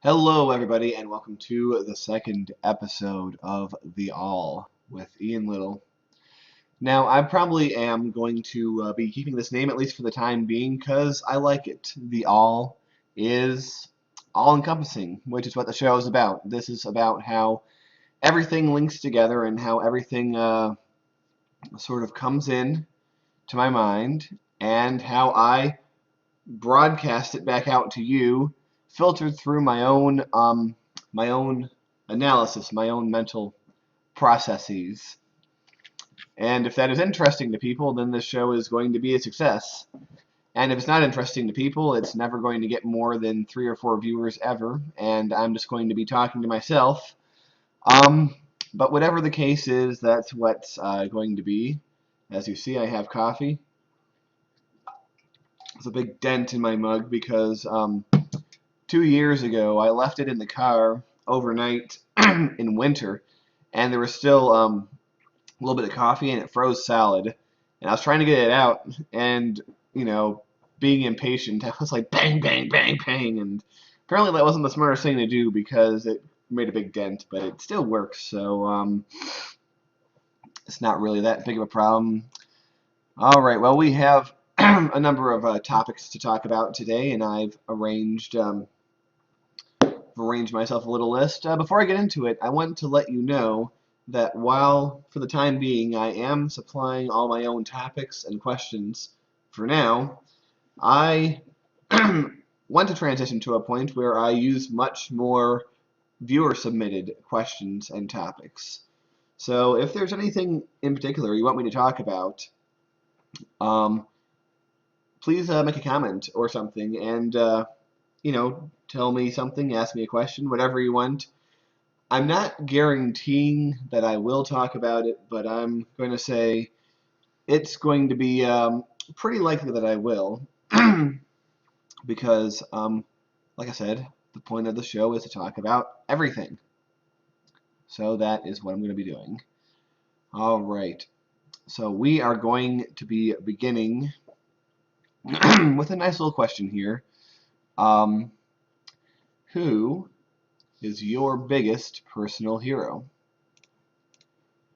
Hello, everybody, and welcome to the second episode of The All with Ian Little. Now, I probably am going to be keeping this name at least for the time being because I like it. The All is all-encompassing, which is what the show is about. This is about how everything links together and how everything sort of comes in to my mind and how I broadcast it back out to you, filtered through my own analysis, my own mental processes. And if that is interesting to people, then this show is going to be a success. And if it's not interesting to people, it's never going to get more than 3 or 4 viewers ever, and I'm just going to be talking to myself. Um, but whatever the case is, that's what's going to be. As you see, I have coffee. There's a big dent in my mug because 2 years ago, I left it in the car overnight in winter, and there was still a little bit of coffee, and it froze solid. And I was trying to get it out, and being impatient, I was like bang, bang, bang, bang, and apparently that wasn't the smartest thing to do because it made a big dent, but it still works, so it's not really that big of a problem. All right, well, we have a number of topics to talk about today, and I've arranged myself a little list. Before I get into it, I want to let you know that while, for the time being, I am supplying all my own topics and questions for now, I want to transition to a point where I use much more viewer-submitted questions and topics. So if there's anything in particular you want me to talk about, um, please make a comment or something and tell me something, ask me a question, whatever you want. I'm not guaranteeing that I will talk about it, but I'm going to say it's going to be pretty likely that I will, because, like I said, the point of the show is to talk about everything. So that is what I'm going to be doing. All right. So we are going to be beginning with a nice little question here. Um, who is your biggest personal hero?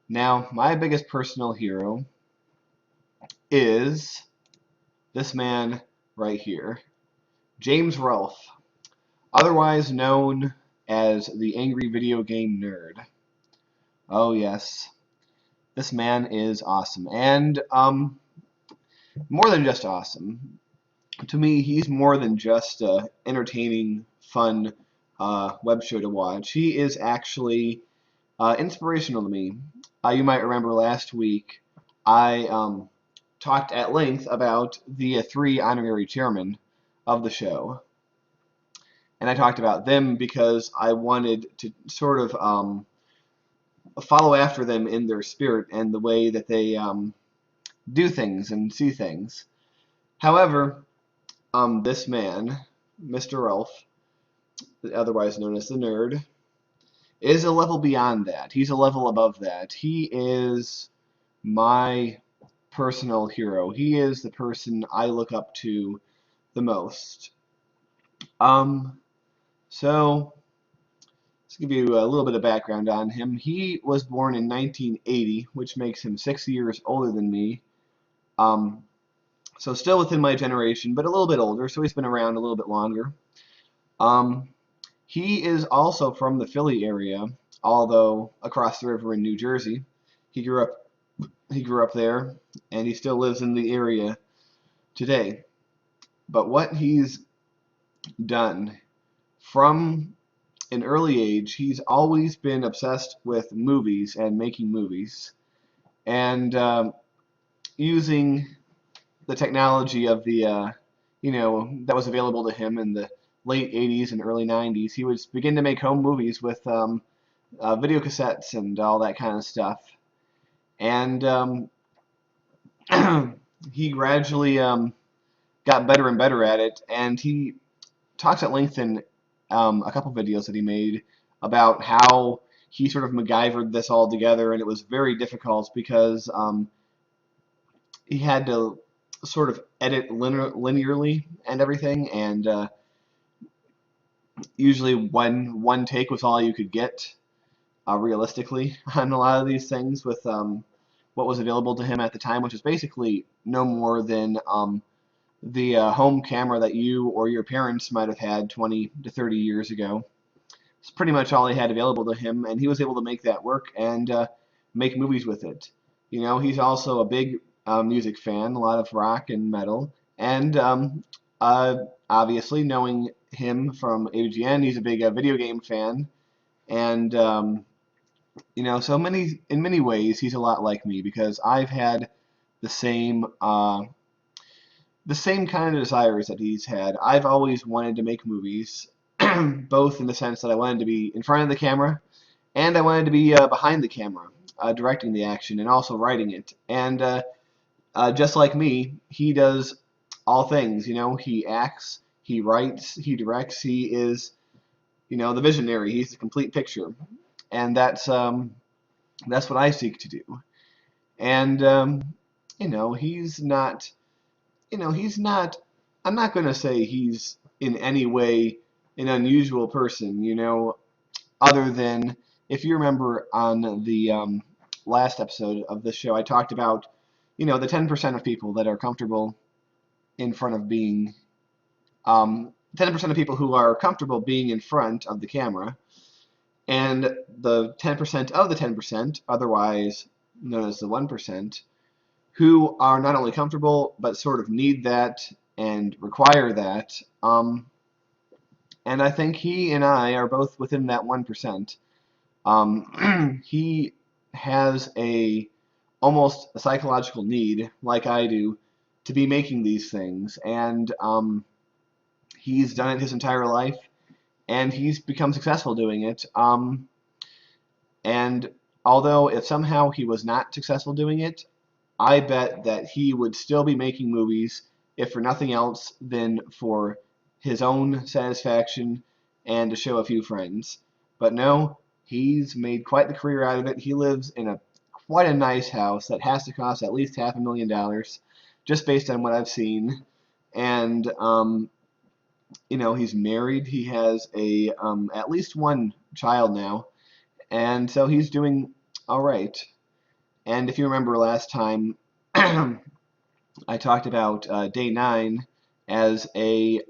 Now, my biggest personal hero is this man right here, James Rolfe, otherwise known as the Angry Video Game Nerd. Oh yes, this man is awesome, and more than just awesome. To me, he's more than just a entertaining, fun web show to watch. He is actually inspirational to me. You might remember last week I talked at length about the 3 honorary chairmen of the show. And I talked about them because I wanted to sort of follow after them in their spirit and the way that they do things and see things. However, this man, Mr. Rolfe, otherwise known as the Nerd, is a level beyond that. He's a level above that. He is my personal hero. He is the person I look up to the most. Um, so let's give you a little bit of background on him. He was born in 1980, which makes him 6 years older than me. Um, so still within my generation, but a little bit older, so he's been around a little bit longer. Um, he is also from the Philly area, although across the river in New Jersey. He grew up he grew up there, and he still lives in the area today. But what he's done from an early age, he's always been obsessed with movies and making movies, and using the technology of the that was available to him in the late 80s and early 90s. He would begin to make home movies with video cassettes and all that kind of stuff. And he gradually got better and better at it, and he talks at length in a couple videos that he made about how he sort of MacGyvered this all together, and it was very difficult because he had to sort of edit linearly and everything, and Usually one take was all you could get, realistically, on a lot of these things with what was available to him at the time, which is basically no more than the home camera that you or your parents might have had 20 to 30 years ago. It's pretty much all he had available to him, and he was able to make that work and make movies with it. You know, he's also a big music fan, a lot of rock and metal, and uh, obviously, knowing him from AVGN, he's a big video game fan, and you know, so in many ways, he's a lot like me because I've had the same the same kind of desires that he's had. I've always wanted to make movies, both in the sense that I wanted to be in front of the camera and I wanted to be behind the camera, directing the action and also writing it. And just like me, he does all things. You know, he acts, he writes, he directs. He is, you know, the visionary. He's the complete picture, and that's what I seek to do. And you know, he's not. You know, he's not. I'm not going to say he's in any way an unusual person. You know, other than if you remember on the last episode of this show, I talked about, you know, the 10% of people that are comfortable in front of being, 10% of people who are comfortable being in front of the camera, and the 10% of the 10%, otherwise known as the 1%, who are not only comfortable but sort of need that and require that. And I think he and I are both within that 1%. He has almost a psychological need, like I do, to be making these things, and he's done it his entire life, and he's become successful doing it. And although if somehow he was not successful doing it, I bet that he would still be making movies, if for nothing else than for his own satisfaction and to show a few friends. But no, he's made quite the career out of it. He lives in quite a nice house that has to cost at least $500,000, just based on what I've seen. And you know, he's married. He has at least one child now, and so he's doing all right. And if you remember last time, I talked about Day 9 as a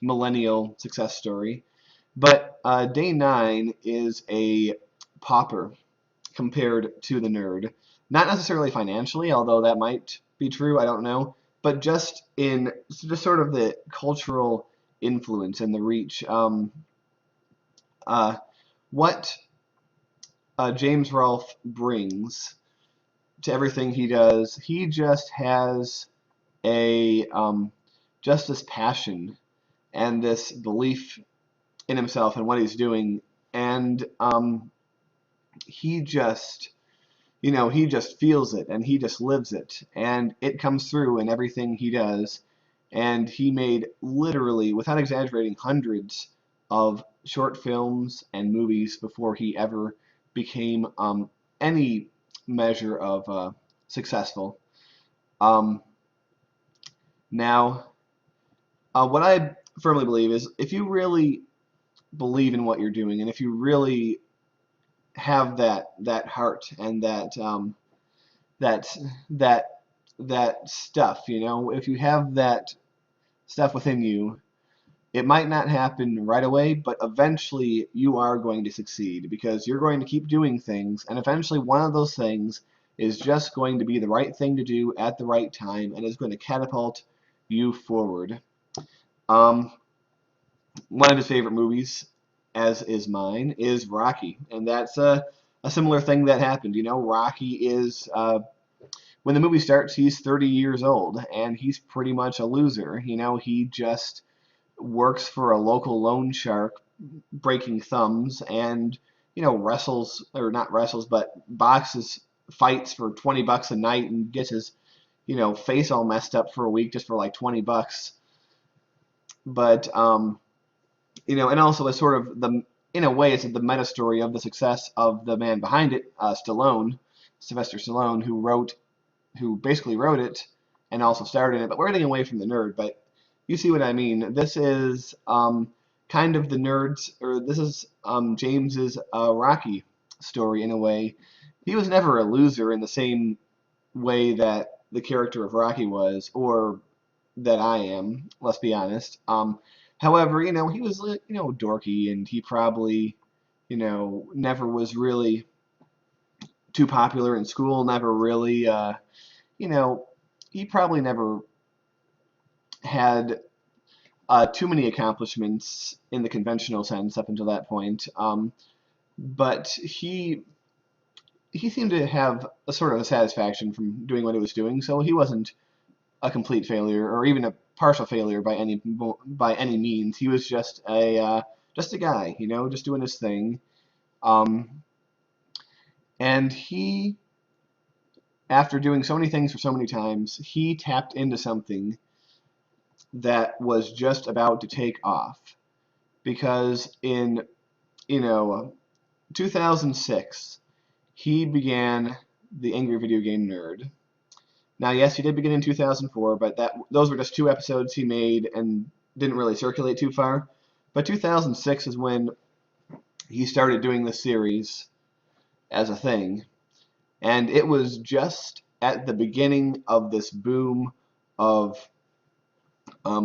millennial success story, but Day 9 is a pauper compared to the nerd. Not necessarily financially, although that might be true, I don't know, but just in just sort of the cultural influence and the reach. Uh, what James Rolfe brings to everything he does, he just has a just this passion and this belief in himself and what he's doing, and he just, you know, he just feels it and he just lives it, and it comes through in everything he does. And he made literally, without exaggerating, hundreds of short films and movies before he ever became any measure of successful. Um, Now, what I firmly believe is if you really believe in what you're doing, and if you really have that heart and that that that stuff, you know, if you have that stuff within you, it might not happen right away, but eventually you are going to succeed because you're going to keep doing things, and eventually one of those things is just going to be the right thing to do at the right time and is going to catapult you forward. Um, One of his favorite movies, as is mine, is Rocky, and that's a similar thing that happened. You know, Rocky is when the movie starts, he's 30 years old, and he's pretty much a loser. You know, he just works for a local loan shark, breaking thumbs, and you know, wrestles or not wrestles, but boxes, fights for $20 a night, and gets his, you know, face all messed up for a week just for like $20. But you know, and also as sort of the, in a way, it's the meta story of the success of the man behind it, Stallone, Sylvester Stallone, who basically wrote it and also starred in it. But we're getting away from the nerd. But you see what I mean. This is kind of the nerds, or this is James's Rocky story in a way. He was never a loser in the same way that the character of Rocky was, or that I am. Let's be honest. However, he was dorky, and he probably never was really too popular in school. Never really, you know, he probably never had too many accomplishments in the conventional sense up until that point. But he seemed to have a sort of a satisfaction from doing what he was doing, so he wasn't a complete failure or even a partial failure by any means. He was just a guy, just doing his thing. Um, and he, after doing so many things for so many times, he tapped into something that was just about to take off. Because in, you know, 2006, he began the Angry Video Game Nerd. Now, yes, he did begin in 2004, but those were just 2 episodes he made and didn't really circulate too far. But 2006 is when he started doing this series as a thing, and it was just at the beginning of this boom of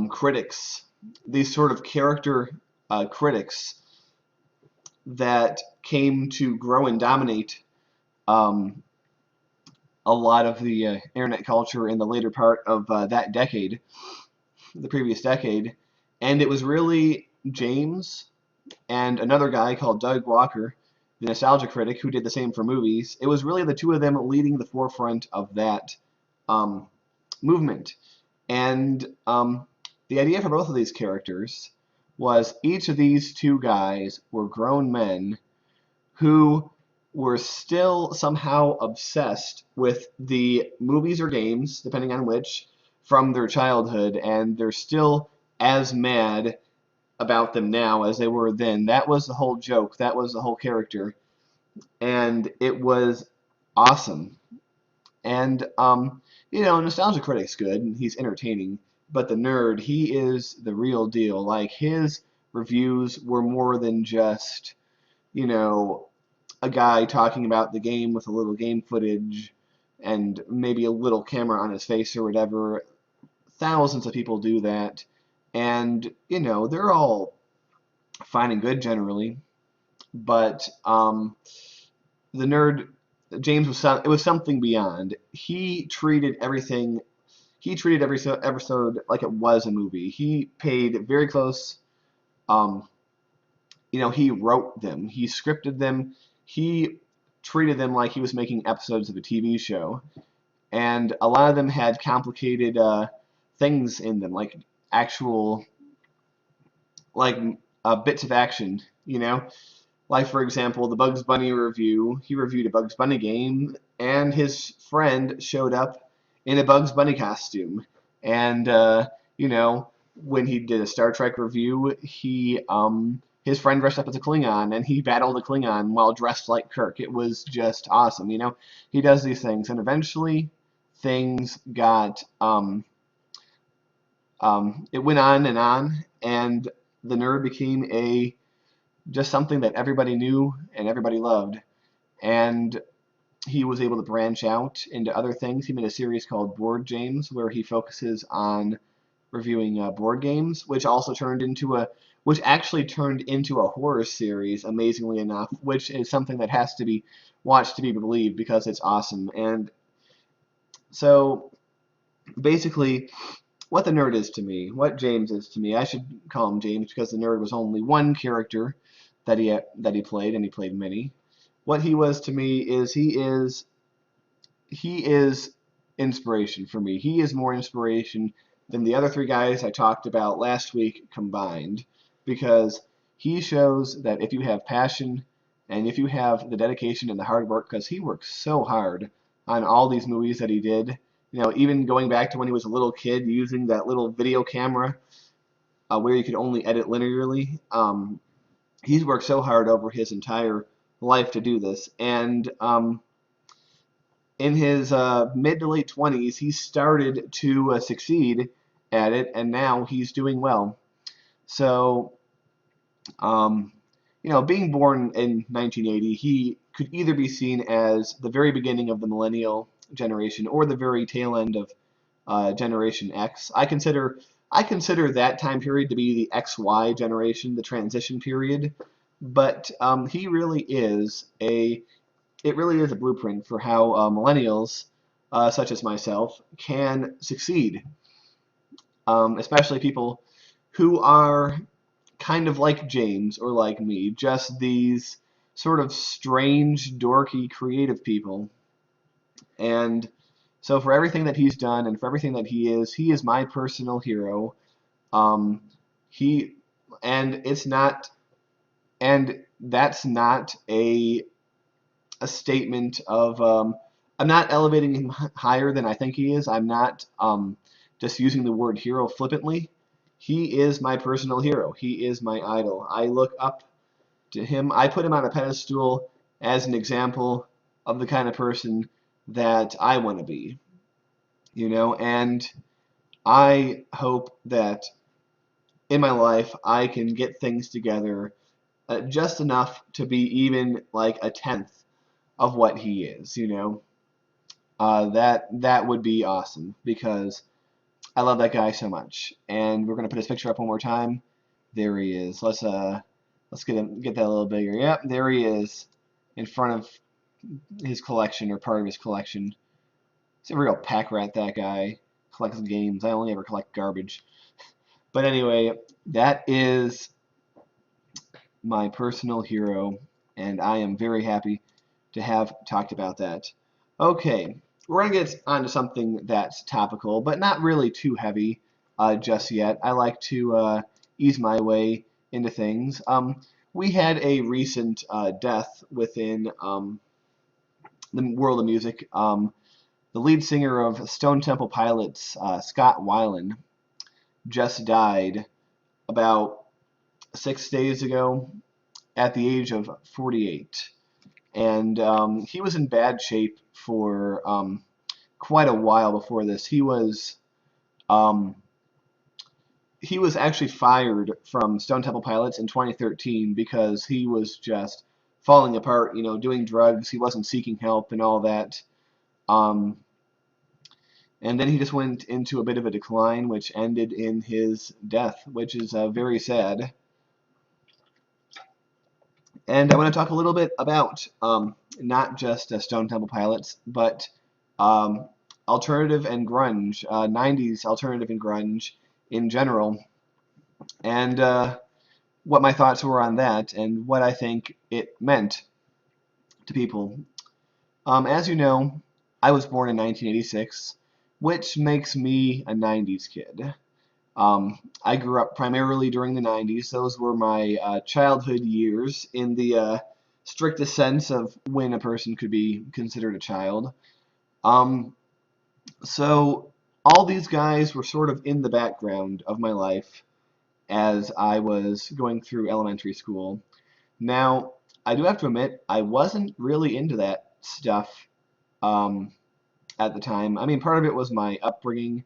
critics, these sort of character critics that came to grow and dominate um, a lot of the internet culture in the later part of that decade, the previous decade. And it was really James and another guy called Doug Walker, the nostalgia critic, who did the same for movies. It was really the two of them leading the forefront of that um, movement. And the idea for both of these characters was each of these two guys were grown men who were still somehow obsessed with the movies or games, depending on which, from their childhood, and they're still as mad about them now as they were then. That was the whole joke. That was the whole character. And it was awesome. And, Nostalgia Critic's good, and he's entertaining, but the nerd, he is the real deal. Like, his reviews were more than just, a guy talking about the game with a little game footage and maybe a little camera on his face or whatever. Thousands of people do that, and, they're all fine and good generally, but the nerd James it was something beyond. He treated every episode like it was a movie. He paid very close. Um, he wrote them. He scripted them. He treated them like he was making episodes of a TV show. And a lot of them had complicated things in them, like actual, like bits of action. Like, for example, the Bugs Bunny review. He reviewed a Bugs Bunny game, and his friend showed up in a Bugs Bunny costume. And, when he did a Star Trek review, his friend dressed up as a Klingon, and he battled a Klingon while dressed like Kirk. It was just awesome, He does these things, and eventually things got, it went on, and the nerd became just something that everybody knew and everybody loved. And he was able to branch out into other things. He made a series called Board James, where he focuses on reviewing board games, which actually turned into a horror series, amazingly enough, which is something that has to be watched to be believed because it's awesome. And so, basically, what the nerd is to me, what James is to me, I should call him James because the nerd was only one character that he played, and he played many. What he was to me is he is inspiration for me. He is more inspiration than the other three guys I talked about last week combined, because he shows that if you have passion and if you have the dedication and the hard work, because he worked so hard on all these movies that he did, even going back to when he was a little kid using that little video camera where you could only edit linearly. He's worked so hard over his entire life to do this, and in his mid to late 20s, he started to succeed at it, and now he's doing well. So Um, being born in 1980, he could either be seen as the very beginning of the millennial generation or the very tail end of Generation X. I consider that time period to be the XY generation, the transition period. But it really is a blueprint for how millennials, such as myself, can succeed. Especially people who are kind of like James or like me, just these sort of strange, dorky, creative people. And so for everything that he's done and for everything that he is my personal hero. Um, he and it's not and that's not a statement of I'm not elevating him higher than I think he is. I'm not just using the word hero flippantly. He is my personal hero. He is my idol. I look up to him. I put him on a pedestal as an example of the kind of person that I want to be, and I hope that in my life I can get things together just enough to be even like a tenth of what he is. That would be awesome because I love that guy so much. And we're gonna put his picture up one more time. There he is. Let's get that a little bigger. Yep, there he is in front of his collection or part of his collection. He's a real pack rat, that guy. Collects games. I only ever collect garbage. But anyway, that is my personal hero, and I am very happy to have talked about that. Okay, we're going to get onto something that's topical, but not really too heavy just yet. I like to ease my way into things. We had a recent death within the world of music. The lead singer of Stone Temple Pilots, Scott Weiland, just died about 6 days ago at the age of 48. And he was in bad shape for quite a while before this. Um, he was actually fired from Stone Temple Pilots in 2013 because he was just falling apart, doing drugs. He wasn't seeking help and all that. Um, and then he just went into a bit of a decline, which ended in his death, which is very sad. And I want to talk a little bit about not just Stone Temple Pilots, but um, alternative and grunge, 90s alternative and grunge in general, and what my thoughts were on that and what I think it meant to people. As you know, I was born in 1986, which makes me a 90s kid. I grew up primarily during the 90s. Those were my childhood years in the strictest sense of when a person could be considered a child. Um, so all these guys were sort of in the background of my life as I was going through elementary school. Now, I do have to admit, I wasn't really into that stuff um, at the time. I mean, part of it was my upbringing,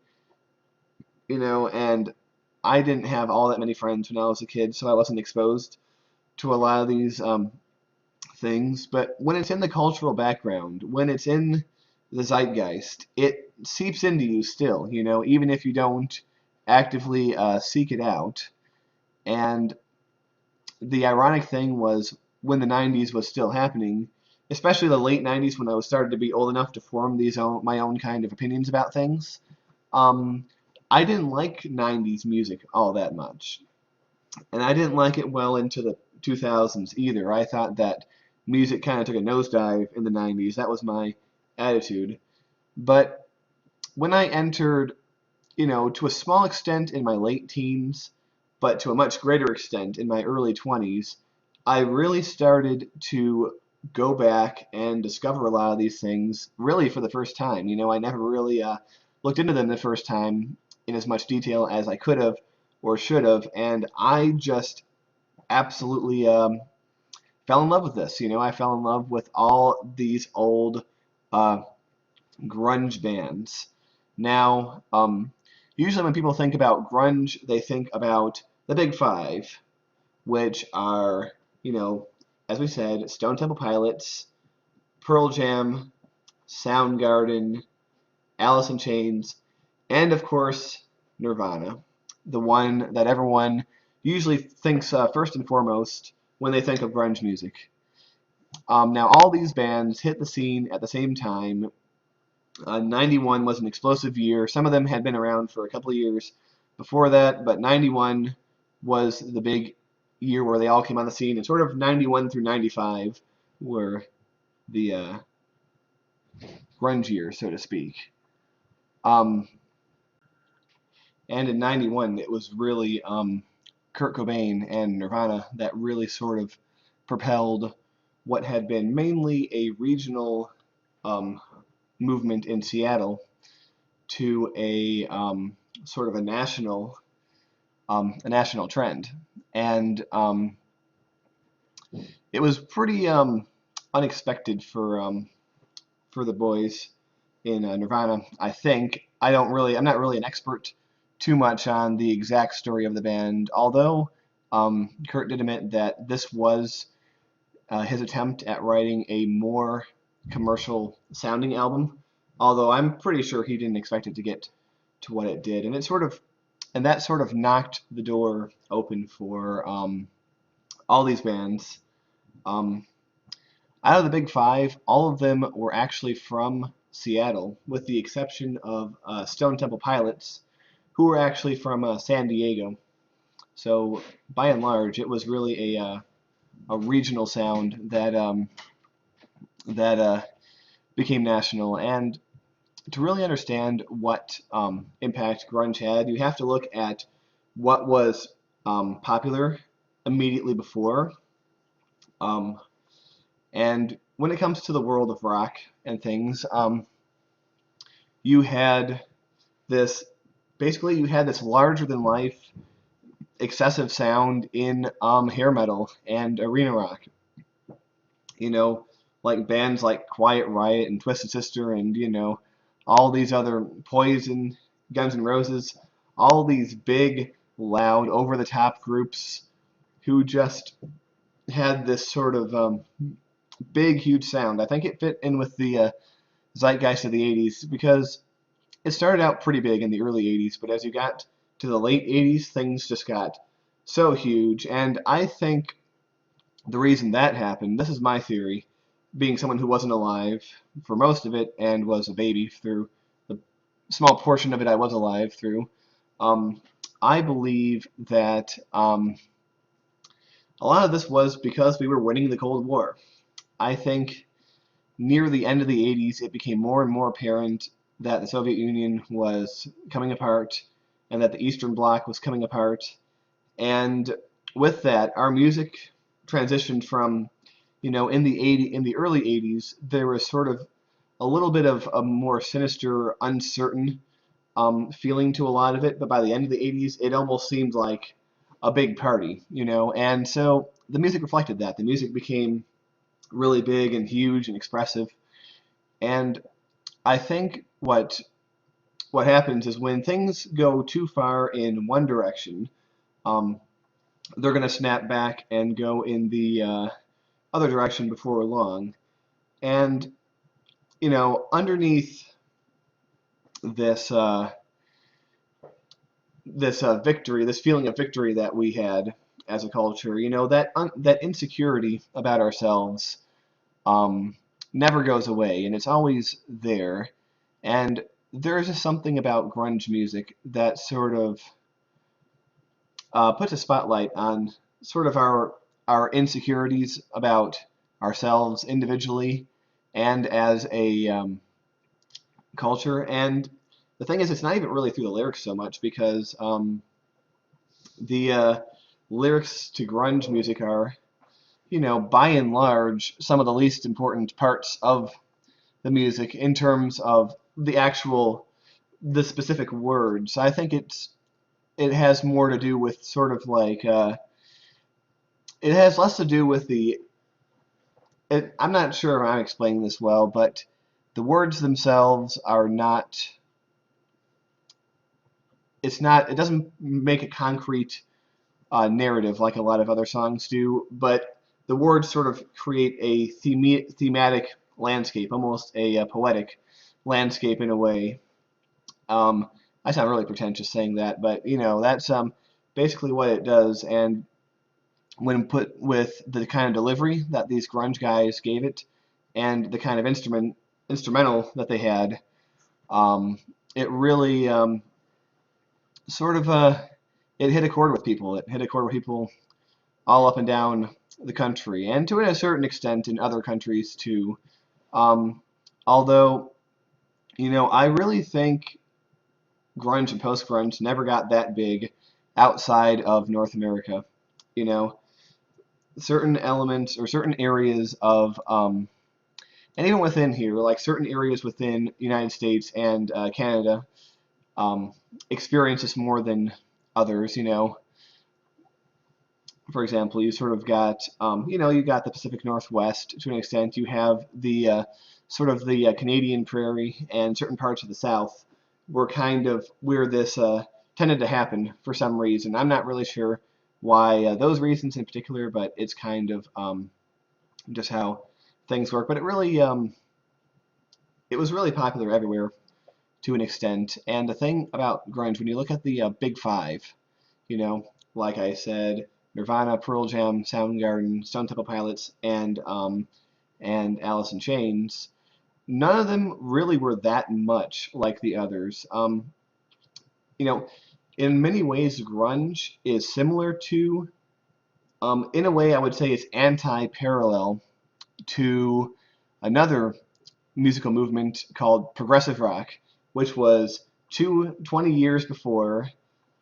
and I didn't have all that many friends when I was a kid, so I wasn't exposed to a lot of these things. But when it's in the cultural background, when it's in the zeitgeist, it seeps into you still, even if you don't actively seek it out. And the ironic thing was when the 90s was still happening, especially the late 90s when I was started to be old enough to form my own kind of opinions about things. Um, I didn't like 90s music all that much. And I didn't like it well into the 2000s either. I thought that music kind of took a nosedive in the 90s. That was my attitude. But when I entered, to a small extent in my late teens, but to a much greater extent in my early 20s, I really started to go back and discover a lot of these things really for the first time. I never really looked into them the first time in as much detail as I could have or should have, and I just absolutely fell in love with this. I fell in love with all these old uh, grunge bands. Now, usually when people think about grunge, they think about the Big Five, which are, as we said, Stone Temple Pilots, Pearl Jam, Soundgarden, Alice in Chains, and of course Nirvana, the one that everyone usually thinks first and foremost when they think of grunge music. Now all these bands hit the scene at the same time. 91 was an explosive year. Some of them had been around for a couple of years before that, but 91 was the big year where they all came on the scene, and sort of 91 through 95 were the grunge years, so to speak. Um, and in 91, it was really Kurt Cobain and Nirvana that really sort of propelled what had been mainly a regional um, movement in Seattle to a sort of a national trend, and it was pretty unexpected for the boys in Nirvana. I think I'm not really an expert too much on the exact story of the band, although Kurt did admit that this was his attempt at writing a more commercial sounding album. Although I'm pretty sure he didn't expect it to get to what it did, and that sort of knocked the door open for all these bands. Um, Out of the big five, all of them were actually from Seattle, with the exception of Stone Temple Pilots, who were actually from San Diego. So by and large, it was really a regional sound that became national. And to really understand what impact grunge had, you have to look at what was popular immediately before. Um, and when it comes to the world of rock and things, you had this you had this larger than life excessive sound in hair metal and arena rock. You know, like bands like Quiet Riot and Twisted Sister and all these other Poison, Guns N' Roses, all these big, loud, over the top groups who just had this sort of big, huge sound. I think it fit in with the zeitgeist of the 80s because it started out pretty big in the early 80s, but as you got to the late 80s, things just got so huge. And I think the reason that happened, this is my theory, being someone who wasn't alive for most of it and was a baby through the small portion of it I was alive through. Um, I believe that a lot of this was because we were winning the Cold War. I think near the end of the 80s, it became more and more apparent that the Soviet Union was coming apart and that the Eastern Bloc was coming apart. And with that, our music transitioned from, in the early 80s, there was sort of a little bit of a more sinister, uncertain feeling to a lot of it. But by the end of the 80s, it almost seemed like a big party. And so the music reflected that. The music became really big and huge and expressive. And I think what happens is when things go too far in one direction, um, they're going to snap back and go in the other direction before long. And underneath this victory, this feeling of victory that we had as a culture, that insecurity about ourselves um, never goes away, and it's always there. And there's just something about grunge music that sort of puts a spotlight on sort of our insecurities about ourselves individually and as a culture. And the thing is, it's not even really through the lyrics so much because the lyrics to grunge music are, by and large, some of the least important parts of the music in terms of the specific words. I think it has more to do with sort of like it has less to do with I'm not sure if I'm explaining this well, but the words themselves are not. It doesn't make a concrete narrative like a lot of other songs do, but the words sort of create a thematic landscape, almost a poetic landscape in a way. I sound really pretentious saying that, but that's basically what it does. And when put with the kind of delivery that these grunge guys gave it, and the kind of instrumental that they had, it really sort of it hit a chord with people. It hit a chord with people all up and down the country, and to a certain extent in other countries too. Although, I really think grunge and post-grunge never got that big outside of North America. You know, certain elements or certain areas of, and even within here, like certain areas within the United States and Canada, um, experience this more than others. For example, you sort of got, you got the Pacific Northwest to an extent. You have the sort of the Canadian prairie and certain parts of the South were kind of where this tended to happen for some reason. I'm not really sure why those reasons in particular, but it's kind of just how things work. But it was really popular everywhere to an extent. And the thing about grunge, when you look at the Big Five, like I said, Nirvana, Pearl Jam, Soundgarden, Stone Temple Pilots, and Alice in Chains, none of them really were that much like the others. You know, in many ways, grunge is similar to, in a way, I would say it's anti-parallel to another musical movement called progressive rock, which was 20 years before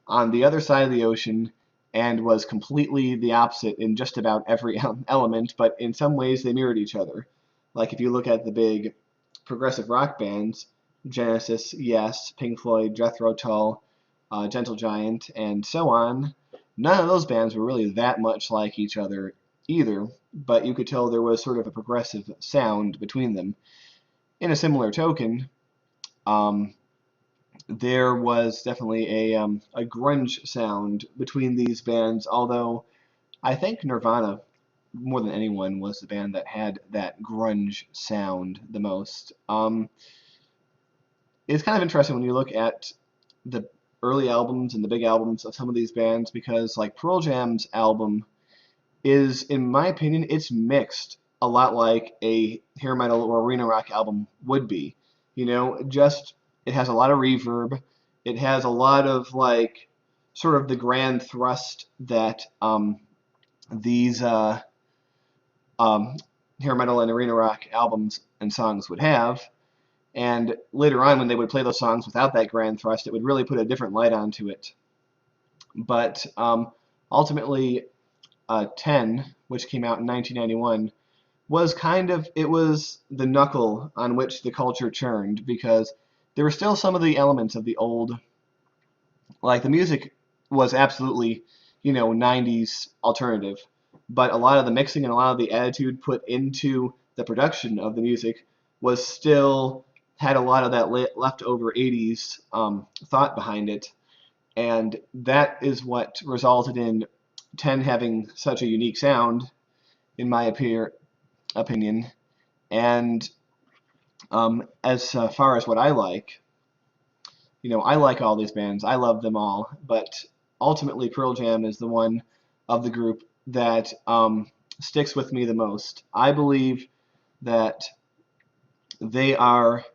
on the other side of the ocean and was completely the opposite in just about every element, but in some ways they mirrored each other. Like if you look at the big progressive rock bands, Genesis, Yes, Pink Floyd, Jethro Tull, Gentle Giant, and so on, none of those bands were really that much like each other either, but you could tell there was sort of a progressive sound between them. In a similar token, um, there was definitely a grunge sound between these bands, although I think Nirvana, more than anyone, was the band that had that grunge sound the most. It's kind of interesting when you look at the early albums and the big albums of some of these bands, because like Pearl Jam's album is, in my opinion, it's mixed a lot like a hair metal or arena rock album would be. Just it has a lot of reverb. It has a lot of like sort of the grand thrust that these um, hair metal and arena rock albums and songs would have. And later on, when they would play those songs without that grand thrust, it would really put a different light onto it. But ultimately, 10, which came out in 1991, was it was the knuckle on which the culture churned, because there were still some of the elements of the old, like the music was absolutely, 90s alternative, but a lot of the mixing and a lot of the attitude put into the production of the music was still had a lot of that leftover 80s thought behind it, and that is what resulted in 10 having such a unique sound, in my opinion. And as far as what I like, I like all these bands. I love them all, but ultimately Pearl Jam is the one of the group that sticks with me the most. I believe that they are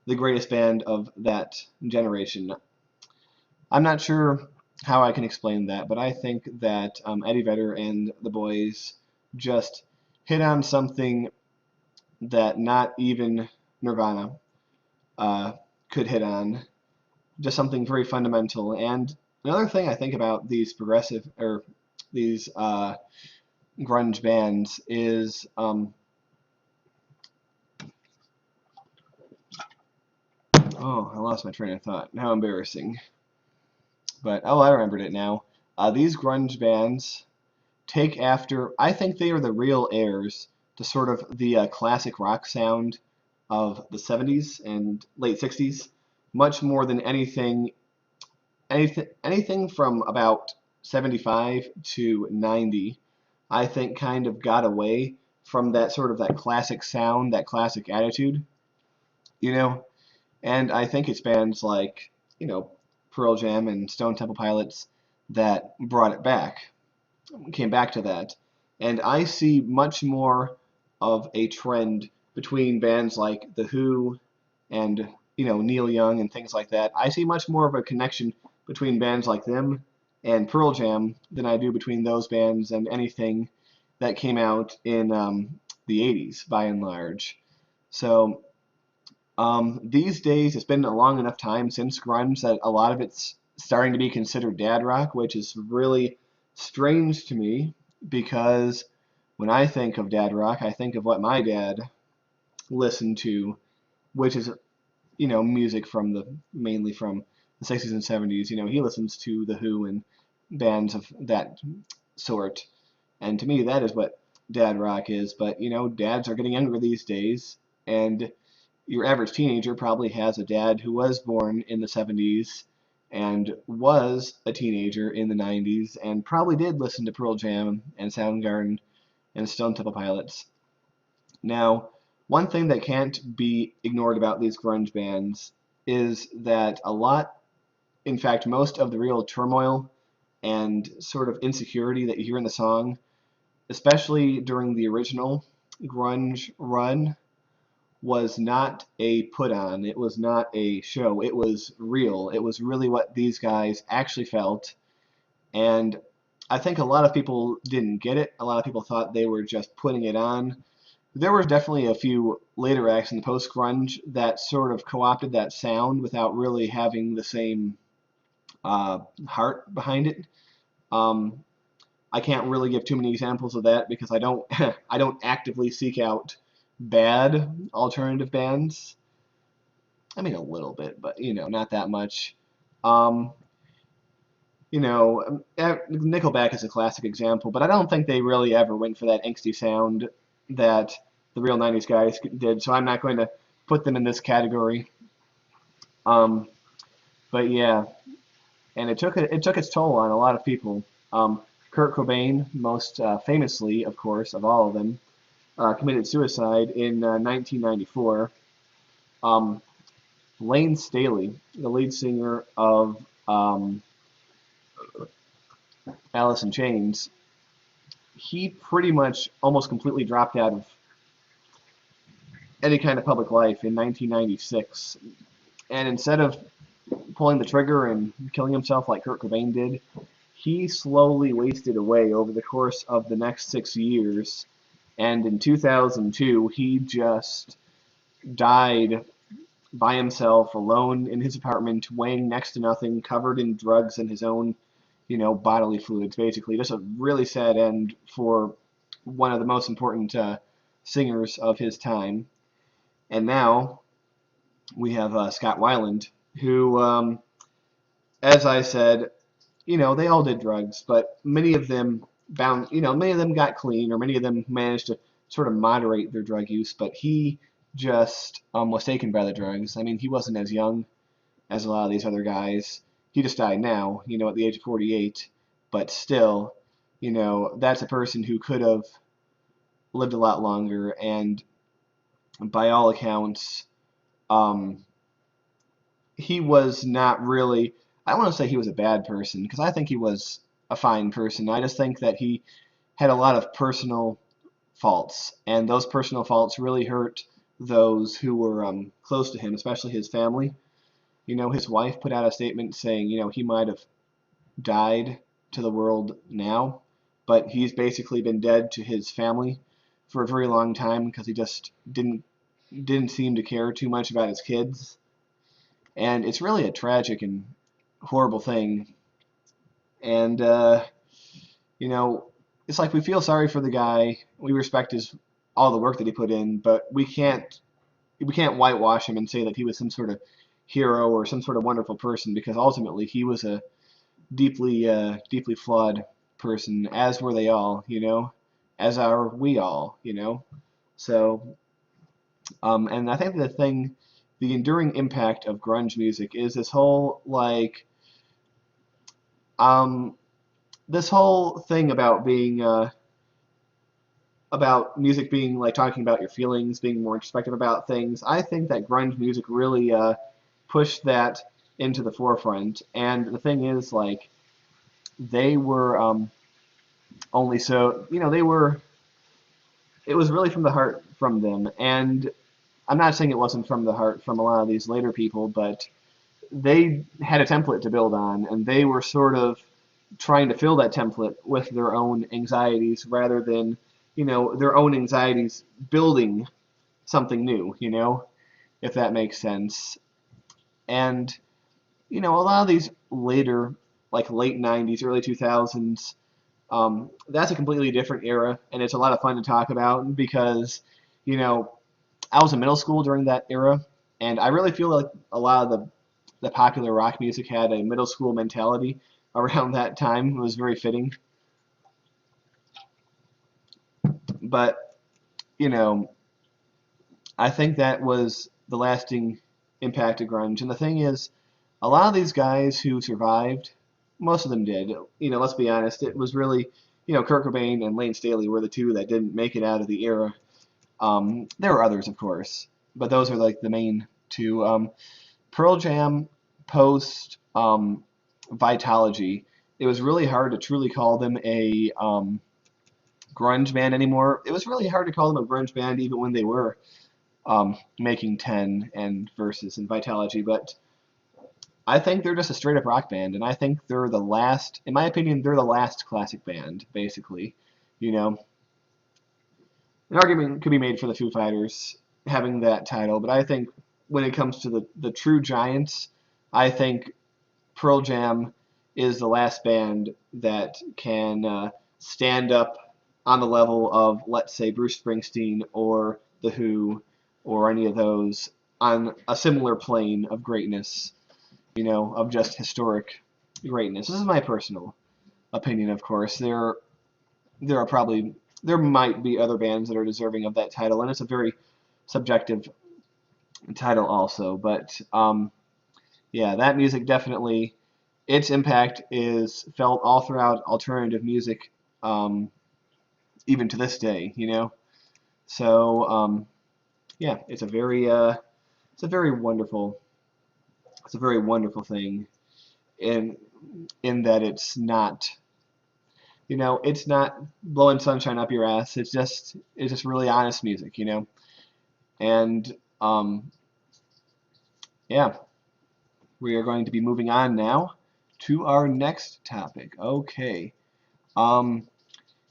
the greatest band of that generation. I'm not sure how I can explain that, but I think that Eddie Vedder and the boys just hit on something that not even Nirvana could hit on. Just something very fundamental. And another thing I think about these progressive or these grunge bands is oh, I lost my train of thought. How embarrassing. But oh, I remembered it now. These grunge bands take after, I think they are the real heirs to sort of the classic rock sound of the 70s and late 60s, much more than anything from about 75 to 90, I think kind of got away from that sort of that classic sound, that classic attitude, you know? And I think it's bands like, Pearl Jam and Stone Temple Pilots that brought it back, came back to that. And I see much more of a trend between bands like The Who and, Neil Young and things like that. I see much more of a connection between bands like them and Pearl Jam than I do between those bands and anything that came out in the 80s, by and large. So these days, it's been a long enough time since grunge that a lot of it's starting to be considered dad rock, which is really strange to me because when I think of dad rock, I think of what my dad listened to, which is, music from mainly from the 60s and 70s. He listens to The Who and bands of that sort. And to me, that is what dad rock is. But, dads are getting younger these days, and your average teenager probably has a dad who was born in the 70s and was a teenager in the 90s and probably did listen to Pearl Jam and Soundgarden and Stone Temple Pilots. Now, one thing that can't be ignored about these grunge bands is that a lot, in fact, most of the real turmoil and sort of insecurity that you hear in the song, especially during the original grunge run, was not a put on. It was not a show. It was real. It was really what these guys actually felt. And I think a lot of people didn't get it. A lot of people thought they were just putting it on. There were definitely a few later acts in the post-grunge that sort of co-opted that sound without really having the same heart behind it. Um, I can't really give too many examples of that because I don't I don't actively seek out bad alternative bands. I mean a little bit, but not that much. Um, Nickelback is a classic example, but I don't think they really ever went for that angsty sound that the real 90s guys did, so I'm not going to put them in this category. Um, but yeah, and it took its toll on a lot of people. Kurt Cobain, most famously, of course, of all of them, committed suicide in 1994. Um, Lane Staley, the lead singer of Alice in Chains, he pretty much almost completely dropped out of any kind of public life in 1996. And instead of pulling the trigger and killing himself like Kurt Cobain did, he slowly wasted away over the course of the next 6 years. And in 2002, he just died by himself, alone in his apartment, weighing next to nothing, covered in drugs and his own, bodily fluids, basically. Just a really sad end for one of the most important singers of his time. And now we have Scott Weiland, who, as I said, they all did drugs, but many of them many of them got clean, or many of them managed to sort of moderate their drug use, but he just was taken by the drugs. I mean, he wasn't as young as a lot of these other guys. He just died now, at the age of 48, but still, that's a person who could have lived a lot longer, and by all accounts, um, he was not really, I don't want to say he was a bad person, because I think he was a fine person. I just think that he had a lot of personal faults, and those personal faults really hurt those who were close to him, especially his family. His wife put out a statement saying, he might have died to the world now, but he's basically been dead to his family for a very long time because he just didn't seem to care too much about his kids. And it's really a tragic and horrible thing. And you know, it's like we feel sorry for the guy. We respect his all the work that he put in, but we can't whitewash him and say that he was some sort of hero or some sort of wonderful person, because ultimately he was a deeply flawed person, as were they all, as are we all. So, and I think the enduring impact of grunge music is this whole like, um, this whole thing about being about music being like talking about your feelings, being more introspective about things. I think that grunge music really pushed that into the forefront. And the thing is, like, they were only so, they were, it was really from the heart from them. And I'm not saying it wasn't from the heart from a lot of these later people, but they had a template to build on, and they were sort of trying to fill that template with their own anxieties rather than, their own anxieties building something new, if that makes sense. And, a lot of these later, like late 90s, early 2000s, that's a completely different era, and it's a lot of fun to talk about because, I was in middle school during that era, and I really feel like a lot of the popular rock music had a middle school mentality around that time. It was very fitting. But, you know, I think that was the lasting impact of grunge. And the thing is, a lot of these guys who survived, most of them did. Let's be honest, it was really, Kurt Cobain and Lane Staley were the two that didn't make it out of the era. There were others, of course, but those are like the main two. Pearl Jam post Vitalogy, it was really hard to truly call them a grunge band anymore. It was really hard to call them a grunge band even when they were making 10 and Versus and Vitalogy, but I think they're just a straight up rock band, and I think they're the last, in my opinion, they're the last classic band, basically. You know, an argument could be made for the Foo Fighters having that title, but I think when it comes to the true giants, I think Pearl Jam is the last band that can stand up on the level of, let's say, Bruce Springsteen or The Who or any of those on a similar plane of greatness, of just historic greatness. This is my personal opinion, of course. There might be other bands that are deserving of that title, and it's a very subjective title also. But yeah, that music definitely, its impact is felt all throughout alternative music, even to this day. So yeah, it's a very wonderful thing in that it's not blowing sunshine up your ass. It's just really honest music. And yeah, we are going to be moving on now to our next topic. Okay. Um,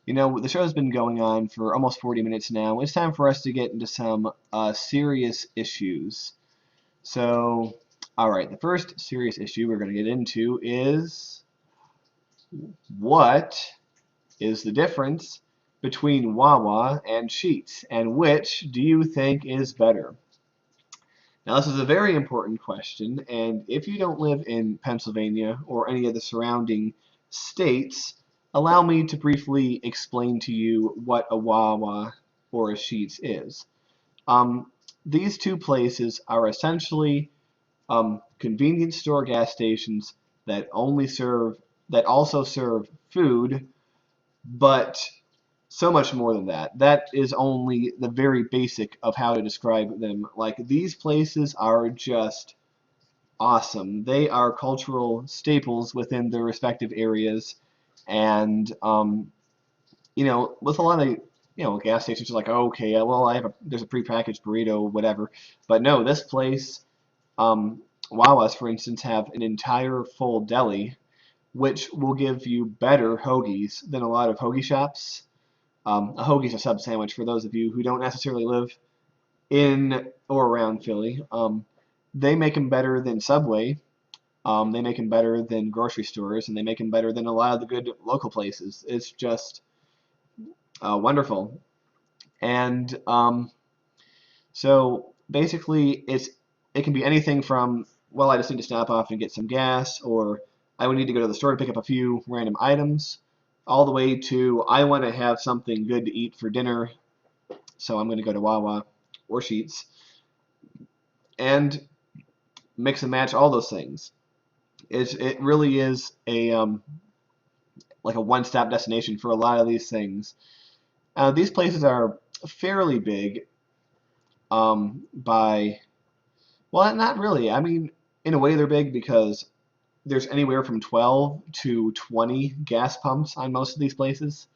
the show has been going on for almost 40 minutes now. It's time for us to get into some serious issues. So, all right, the first serious issue we're going to get into is what is the difference between Wawa and Sheetz, and which do you think is better? Now, this is a very important question, and if you don't live in Pennsylvania or any of the surrounding states, allow me to briefly explain to you what a Wawa or a Sheetz is. These two places are essentially convenience store gas stations that also serve food, but so much more than that. That is only the very basic of how to describe them. Like, these places are just awesome. They are cultural staples within their respective areas, and with a lot of gas stations are like, oh, okay, well, there's a prepackaged burrito, whatever. But no, this place, Wawa's, for instance, have an entire full deli, which will give you better hoagies than a lot of hoagie shops. A hoagie's a sub sandwich for those of you who don't necessarily live in or around Philly. They make them better than Subway. They make them better than grocery stores, and they make them better than a lot of the good local places. It's just wonderful. And so basically, it can be anything from, well, I just need to stop off and get some gas, or I would need to go to the store to pick up a few random items, all the way to I want to have something good to eat for dinner, so I'm going to go to Wawa or Sheetz and mix and match all those things. It really is like a one-stop destination for a lot of these things. These places are fairly big by, well, not really. I mean, in a way they're big because there's anywhere from 12 to 20 gas pumps on most of these places.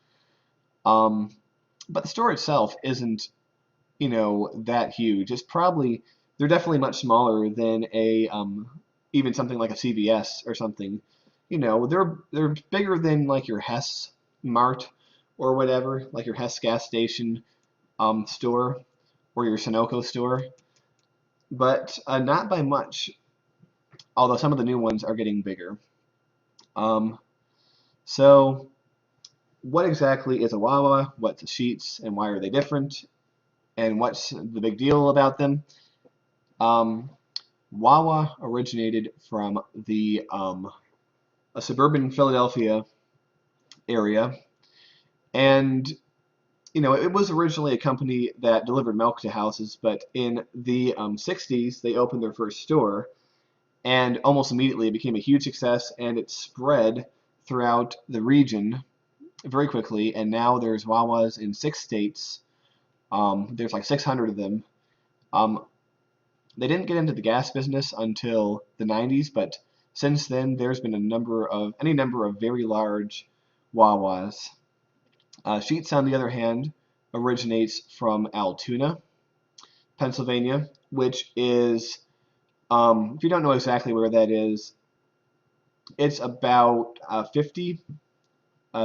Um, but the store itself isn't, that huge. It's probably, they're definitely much smaller than even something like a CVS or something. They're bigger than like your Hess Mart or whatever, like your Hess gas station store or your Sunoco store, but not by much. Although some of the new ones are getting bigger. Um, so, what exactly is a Wawa? What's a Sheetz, and why are they different? And what's the big deal about them? Um, Wawa originated from a suburban Philadelphia area, and it was originally a company that delivered milk to houses, but in the 60s they opened their first store, and almost immediately it became a huge success, and it spread throughout the region very quickly, and now there's Wawas in 6 states. There's like 600 of them. Um, they didn't get into the gas business until the 90s, but since then there's been any number of very large Wawas. Sheetz, on the other hand, originates from Altoona, Pennsylvania, which is, if you don't know exactly where that is, it's about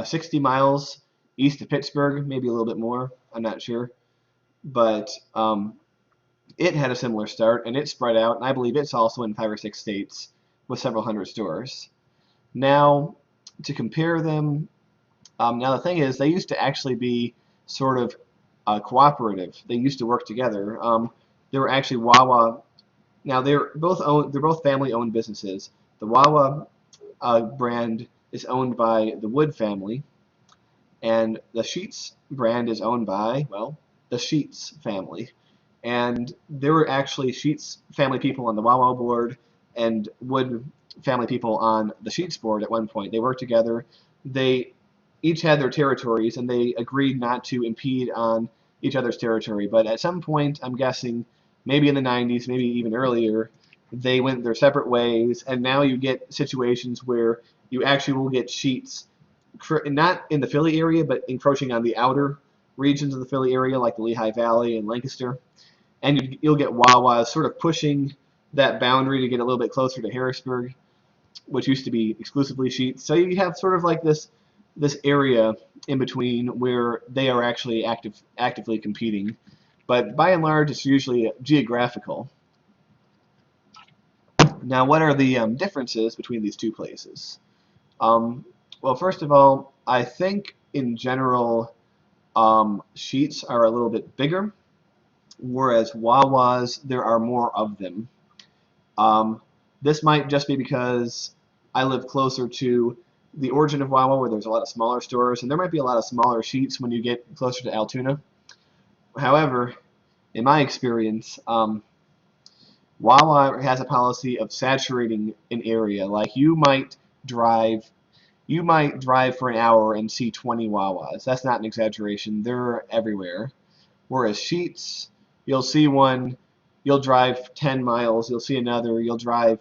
60 miles east of Pittsburgh, maybe a little bit more. I'm not sure. But it had a similar start, and it spread out, and I believe it's also in 5 or 6 states with several hundred stores. Now, to compare them, now the thing is, they used to actually be sort of cooperative. They used to work together. They were actually Wawa. Now they're both family-owned businesses. The Wawa brand is owned by the Wood family, and the Sheetz brand is owned by, well, the Sheetz family. And there were actually Sheetz family people on the Wawa board and Wood family people on the Sheetz board at one point. They worked together. They each had their territories, and they agreed not to impede on each other's territory. But at some point, I'm guessing, maybe in the 90s, maybe even earlier, they went their separate ways, and now you get situations where you actually will get Sheetz not in the Philly area, but encroaching on the outer regions of the Philly area, like the Lehigh Valley and Lancaster. And you'll get Wawa sort of pushing that boundary to get a little bit closer to Harrisburg, which used to be exclusively Sheetz. So you have sort of like this area in between where they are actually actively competing. But by and large, it's usually geographical. Now, what are the differences between these two places? Um, well, first of all, I think in general, Sheetz are a little bit bigger, whereas Wawas, there are more of them. Um, this might just be because I live closer to the origin of Wawa, where there's a lot of smaller stores, and there might be a lot of smaller Sheetz when you get closer to Altoona. However, in my experience, Wawa has a policy of saturating an area. Like you might drive for an hour and see 20 Wawas. That's not an exaggeration. They're everywhere. Whereas Sheetz, you'll see one, you'll drive 10 miles, you'll see another, you'll drive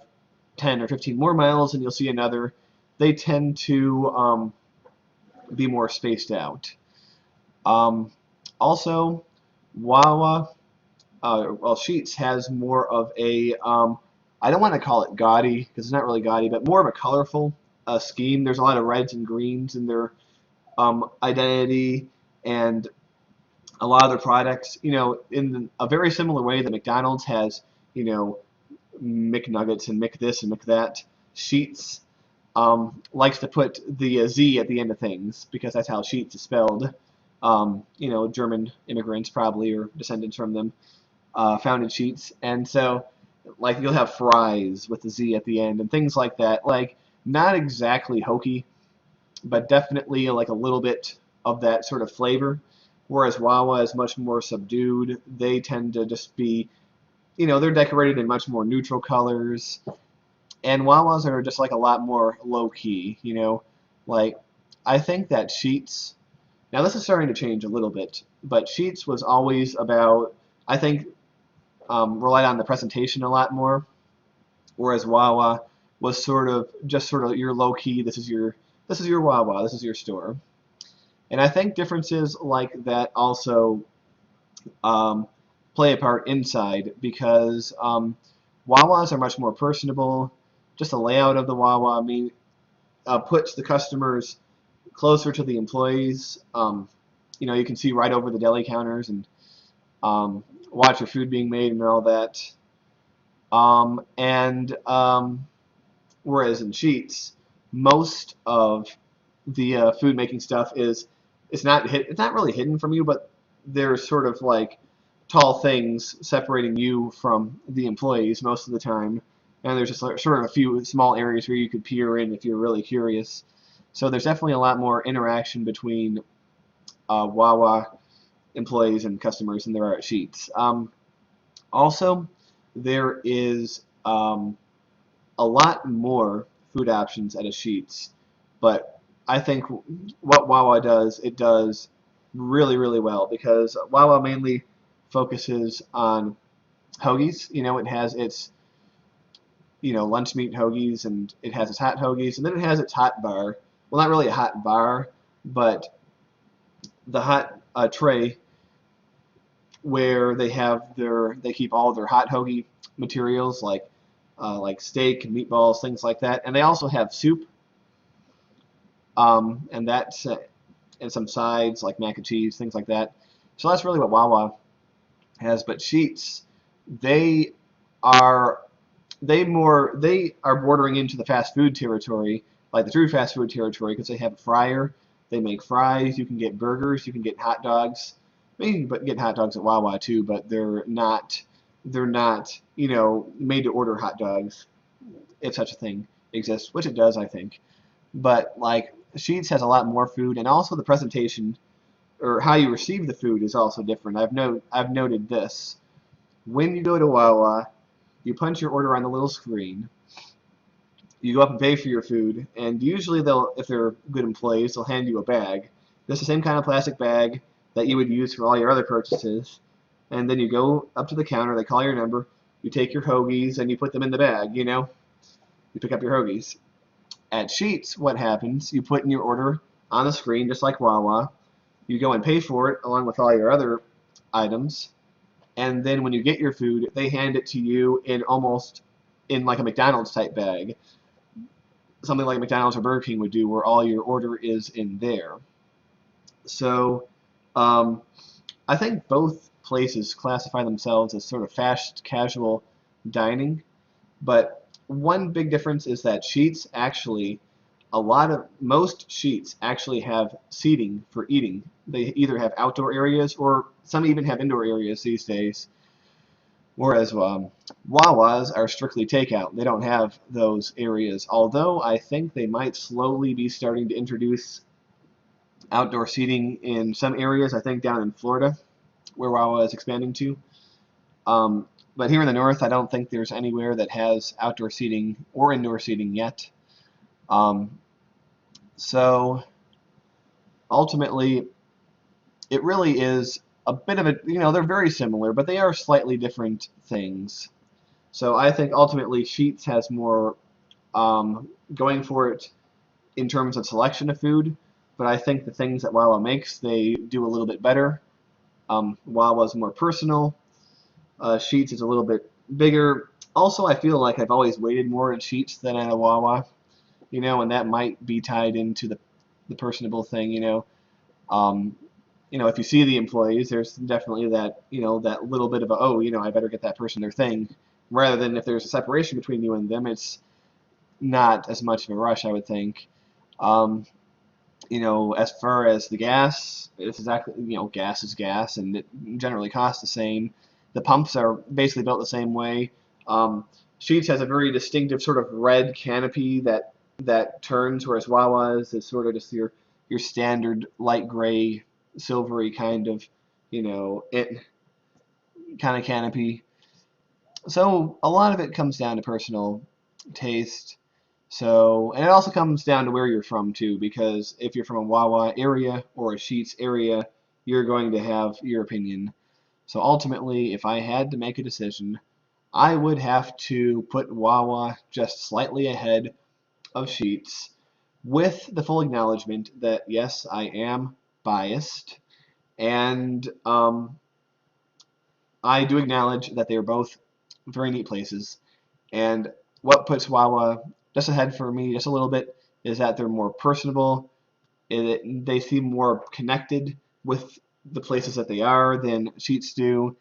10 or 15 more miles, and you'll see another. They tend to be more spaced out. Um, Also, Wawa, well, Sheetz has more of a, I don't want to call it gaudy, because it's not really gaudy, but more of a colorful scheme. There's a lot of reds and greens in their identity, and a lot of their products, in a very similar way that McDonald's has, you know, McNuggets and McThis and McThat. Sheetz likes to put the Z at the end of things because that's how Sheetz is spelled. German immigrants probably or descendants from them founded Sheetz, and so like you'll have fries with the Z at the end and things like that. Like not exactly hokey, but definitely like a little bit of that sort of flavor. Whereas Wawa is much more subdued. They tend to just be, they're decorated in much more neutral colors. And Wawas are just like a lot more low key, like I think that Sheetz, now this is starting to change a little bit, but Sheetz was always about, I think, relied on the presentation a lot more, whereas Wawa was sort of just sort of your low key. This is your Wawa. This is your store. And I think differences like that also um, play a part inside because Wawas are much more personable. Just the layout of the Wawa puts the customers closer to the employees. You can see right over the deli counters and watch your food being made and all that. And whereas in Sheetz, most of the food making stuff it's not really hidden from you, but there's sort of like tall things separating you from the employees most of the time, and there's just like, sort of a few small areas where you could peer in if you're really curious. So there's definitely a lot more interaction between Wawa employees and customers than there are at Sheetz. Also, there is a lot more food options at a Sheetz, but I think what Wawa does, it does really, really well because Wawa mainly focuses on hoagies. It has its lunch meat hoagies, and it has its hot hoagies, and then it has its hot bar. Well, not really a hot bar, but the hot tray where they keep all their hot hoagie materials like steak and meatballs, things like that, and they also have soup, and and some sides like mac and cheese, things like that. So that's really what Wawa has. But Sheetz, they are they are bordering into the fast food territory, like the true fast food territory, because they have a fryer. They make fries. You can get burgers. You can get hot dogs. Maybe but get hot dogs at Wawa too, but they're not made to order hot dogs if such a thing exists, which it does, I think. But like Sheetz has a lot more food, and also the presentation or how you receive the food is also different. I've noted this. When you go to Wawa, you punch your order on the little screen. You go up and pay for your food, and usually if they're good employees, they'll hand you a bag. This is the same kind of plastic bag that you would use for all your other purchases. And then you go up to the counter, they call your number, you take your hoagies, and you put them in the bag. You pick up your hoagies. At Sheetz, what happens? You put in your order on the screen, just like Wawa. You go and pay for it along with all your other items, and then when you get your food, they hand it to you in like a McDonald's type bag, something like McDonald's or Burger King would do, where all your order is in there. So, um, I think both places classify themselves as sort of fast casual dining, but one big difference is that most Sheetz actually have seating for eating. They either have outdoor areas or some even have indoor areas these days. Whereas Wawas are strictly takeout. They don't have those areas. Although I think they might slowly be starting to introduce outdoor seating in some areas. I think down in Florida, where Wawa is expanding to. But here in the north, I don't think there's anywhere that has outdoor seating or indoor seating yet. Um, so ultimately, it really is a bit of they're very similar, but they are slightly different things. So I think ultimately Sheetz has more going for it in terms of selection of food, but I think the things that Wawa makes, they do a little bit better. Wawa's more personal. Sheetz is a little bit bigger. Also, I feel like I've always waited more at Sheetz than at a Wawa, and that might be tied into the personable thing, Um, if you see the employees, there's definitely that little bit of I better get that person their thing, rather than if there's a separation between you and them, it's not as much of a rush, I would think. Um, as far as the gas, it's exactly, gas is gas, and it generally costs the same. The pumps are basically built the same way. Um, Sheetz has a very distinctive sort of red canopy that turns, whereas Wawa's is sort of just your standard light gray, silvery kind of, it kind of canopy. So a lot of it comes down to personal taste. So, and it also comes down to where you're from too, because if you're from a Wawa area or a Sheetz area, you're going to have your opinion. So ultimately, if I had to make a decision, I would have to put Wawa just slightly ahead of Sheetz, with the full acknowledgement that yes, I am biased, and I do acknowledge that they are both very neat places. And what puts Wawa just ahead for me just a little bit is that they're more personable. They seem more connected with the places that they are than Sheetz do.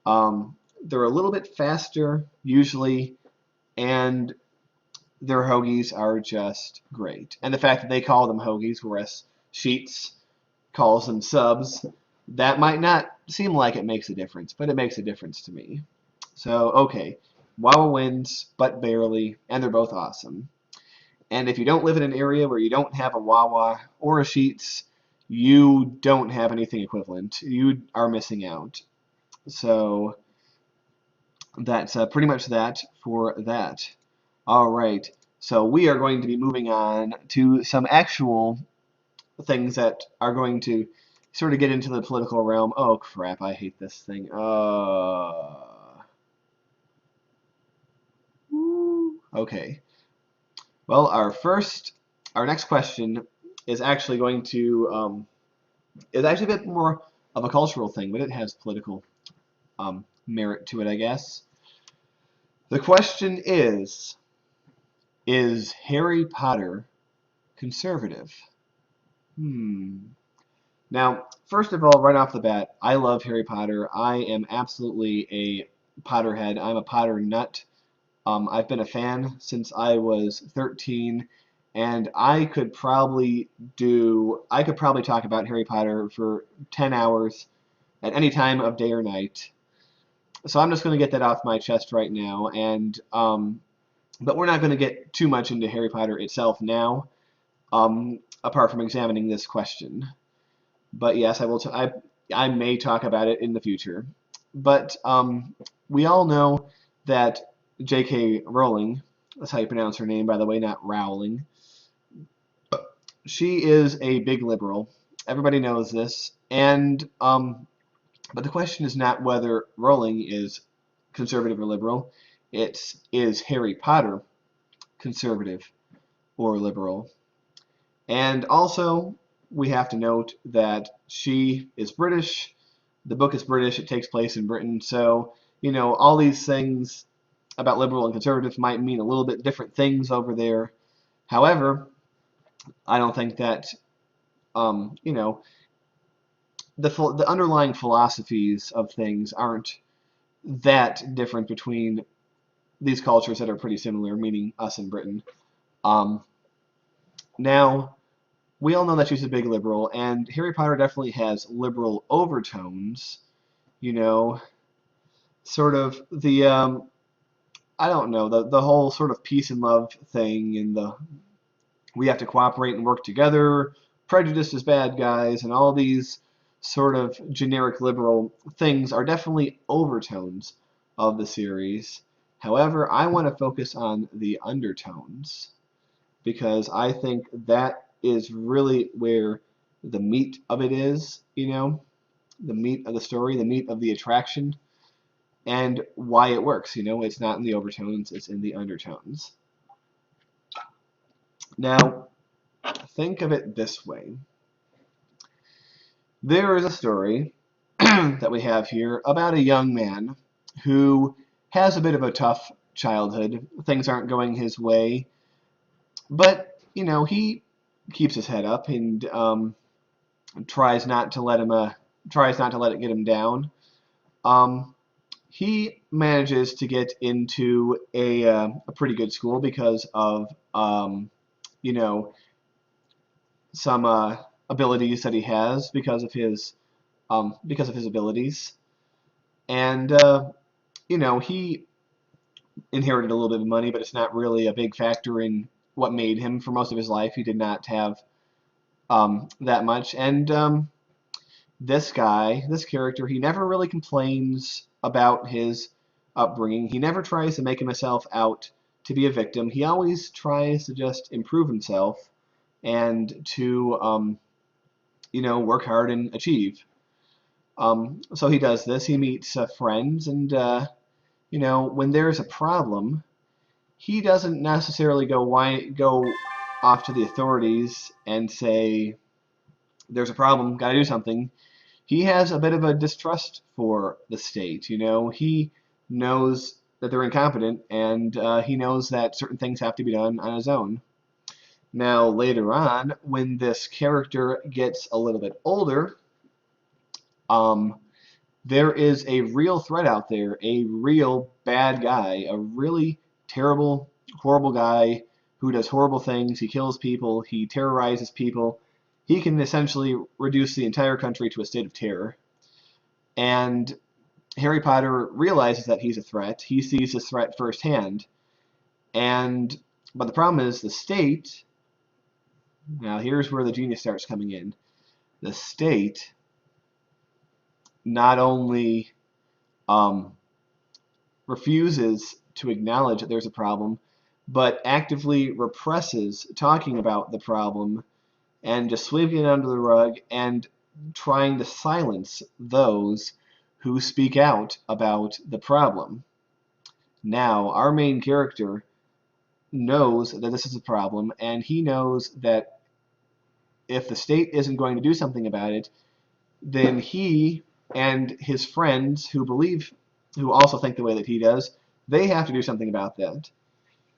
They're a little bit faster usually, and their hoagies are just great. And the fact that they call them hoagies, whereas Sheetz calls them subs, that might not seem like it makes a difference, but it makes a difference to me. So, okay, Wawa wins, but barely, and they're both awesome. And if you don't live in an area where you don't have a Wawa or a Sheetz, you don't have anything equivalent. You are missing out. So that's pretty much that for that. All right, so we are going to be moving on to some actual things that are going to sort of get into the political realm. Oh crap, I hate this thing. Okay. Well, our next question is actually going to is actually a bit more of a cultural thing, but it has political merit to it, I guess. The question is Harry Potter conservative? Now, first of all, right off the bat, I love Harry Potter. I am absolutely a Potterhead. I'm a Potter nut. I've been a fan since I was 13, and I could probably talk about Harry Potter for 10 hours at any time of day or night. So I'm just going to get that off my chest right now, and but we're not going to get too much into Harry Potter itself now, apart from examining this question. But yes, I may talk about it in the future. But we all know that J.K. Rowling, that's how you pronounce her name, by the way, not Rowling. She is a big liberal. Everybody knows this. And but the question is not whether Rowling is conservative or liberal. Is Harry Potter conservative or liberal? And also, we have to note that she is British. The book is British. It takes place in Britain. So, you know, all these things about liberal and conservative might mean a little bit different things over there. However, I don't think that, you know, the underlying philosophies of things aren't that different between these cultures that are pretty similar, meaning us in Britain. Um, Now, we all know that she's a big liberal, and Harry Potter definitely has liberal overtones. You know, sort of I don't know, the whole sort of peace and love thing, and the we have to cooperate and work together, prejudice is bad, guys, and all these sort of generic liberal things are definitely overtones of the series. However, I want to focus on the undertones, because I think that is really where the meat of it is, you know, the meat of the story, the meat of the attraction, and why it works. You know, it's not in the overtones, it's in the undertones. Now, think of it this way. There is a story that we have here about a young man who has a bit of a tough childhood. Things aren't going his way, but, you know, he keeps his head up and tries not to let him tries not to let it get him down. Um, he manages to get into a pretty good school because of you know, some abilities that he has because of his abilities, and you know, he inherited a little bit of money, but it's not really a big factor in what made him. For most of his life, he did not have that much, and this guy, this character, he never really complains about his upbringing. He never tries to make himself out to be a victim. He always tries to just improve himself and to, work hard and achieve. So he does this. He meets friends, and when there's a problem, he doesn't necessarily go off to the authorities and say, "There's a problem, got to do something." He has a bit of a distrust for the state. He knows that they're incompetent, and he knows that certain things have to be done on his own. Now, later on, when this character gets a little bit older, um, there is a real threat out there, a real bad guy, a really terrible, horrible guy who does horrible things. He kills people, he terrorizes people. He can essentially reduce the entire country to a state of terror. And Harry Potter realizes that he's a threat. He sees this threat firsthand. But the problem is the state. Now here's where the genius starts coming in. The state not only refuses to acknowledge that there's a problem, but actively represses talking about the problem and just sweeping it under the rug and trying to silence those who speak out about the problem. Now, our main character knows that this is a problem, and he knows that if the state isn't going to do something about it, then he and his friends who also think the way that he does, they have to do something about that.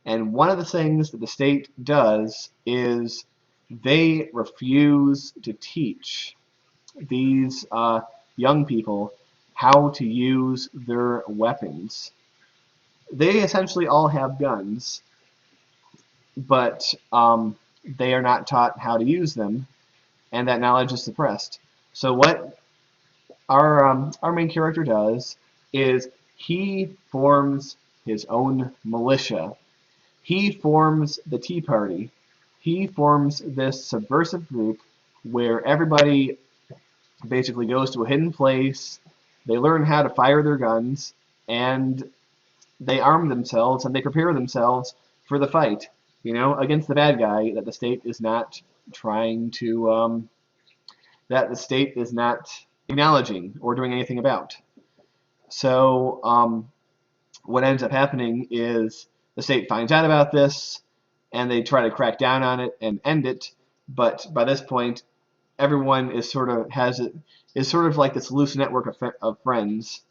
And one of the things that the state does is they refuse to teach these young people how to use their weapons. They essentially all have guns, but they are not taught how to use them, and that knowledge is suppressed. So what our main character does is he forms his own militia. He forms the Tea Party. He forms this subversive group where everybody basically goes to a hidden place. They learn how to fire their guns, and they arm themselves and they prepare themselves for the fight, against the bad guy that the state is not trying to, that the state is not acknowledging or doing anything about. So what ends up happening is the state finds out about this, and they try to crack down on it and end it. But by this point, everyone is sort of like this loose network of friends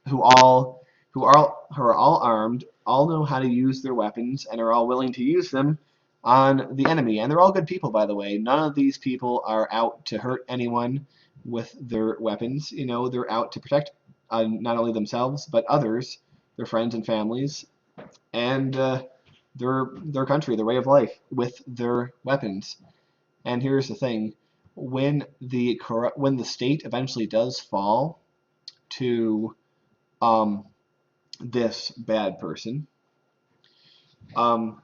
who are all armed, all know how to use their weapons, and are all willing to use them on the enemy. And they're all good people, by the way. None of these people are out to hurt anyone with their weapons. They're out to protect not only themselves but others, their friends and families, and their country, their way of life with their weapons. And here's the thing: when the state eventually does fall to this bad person,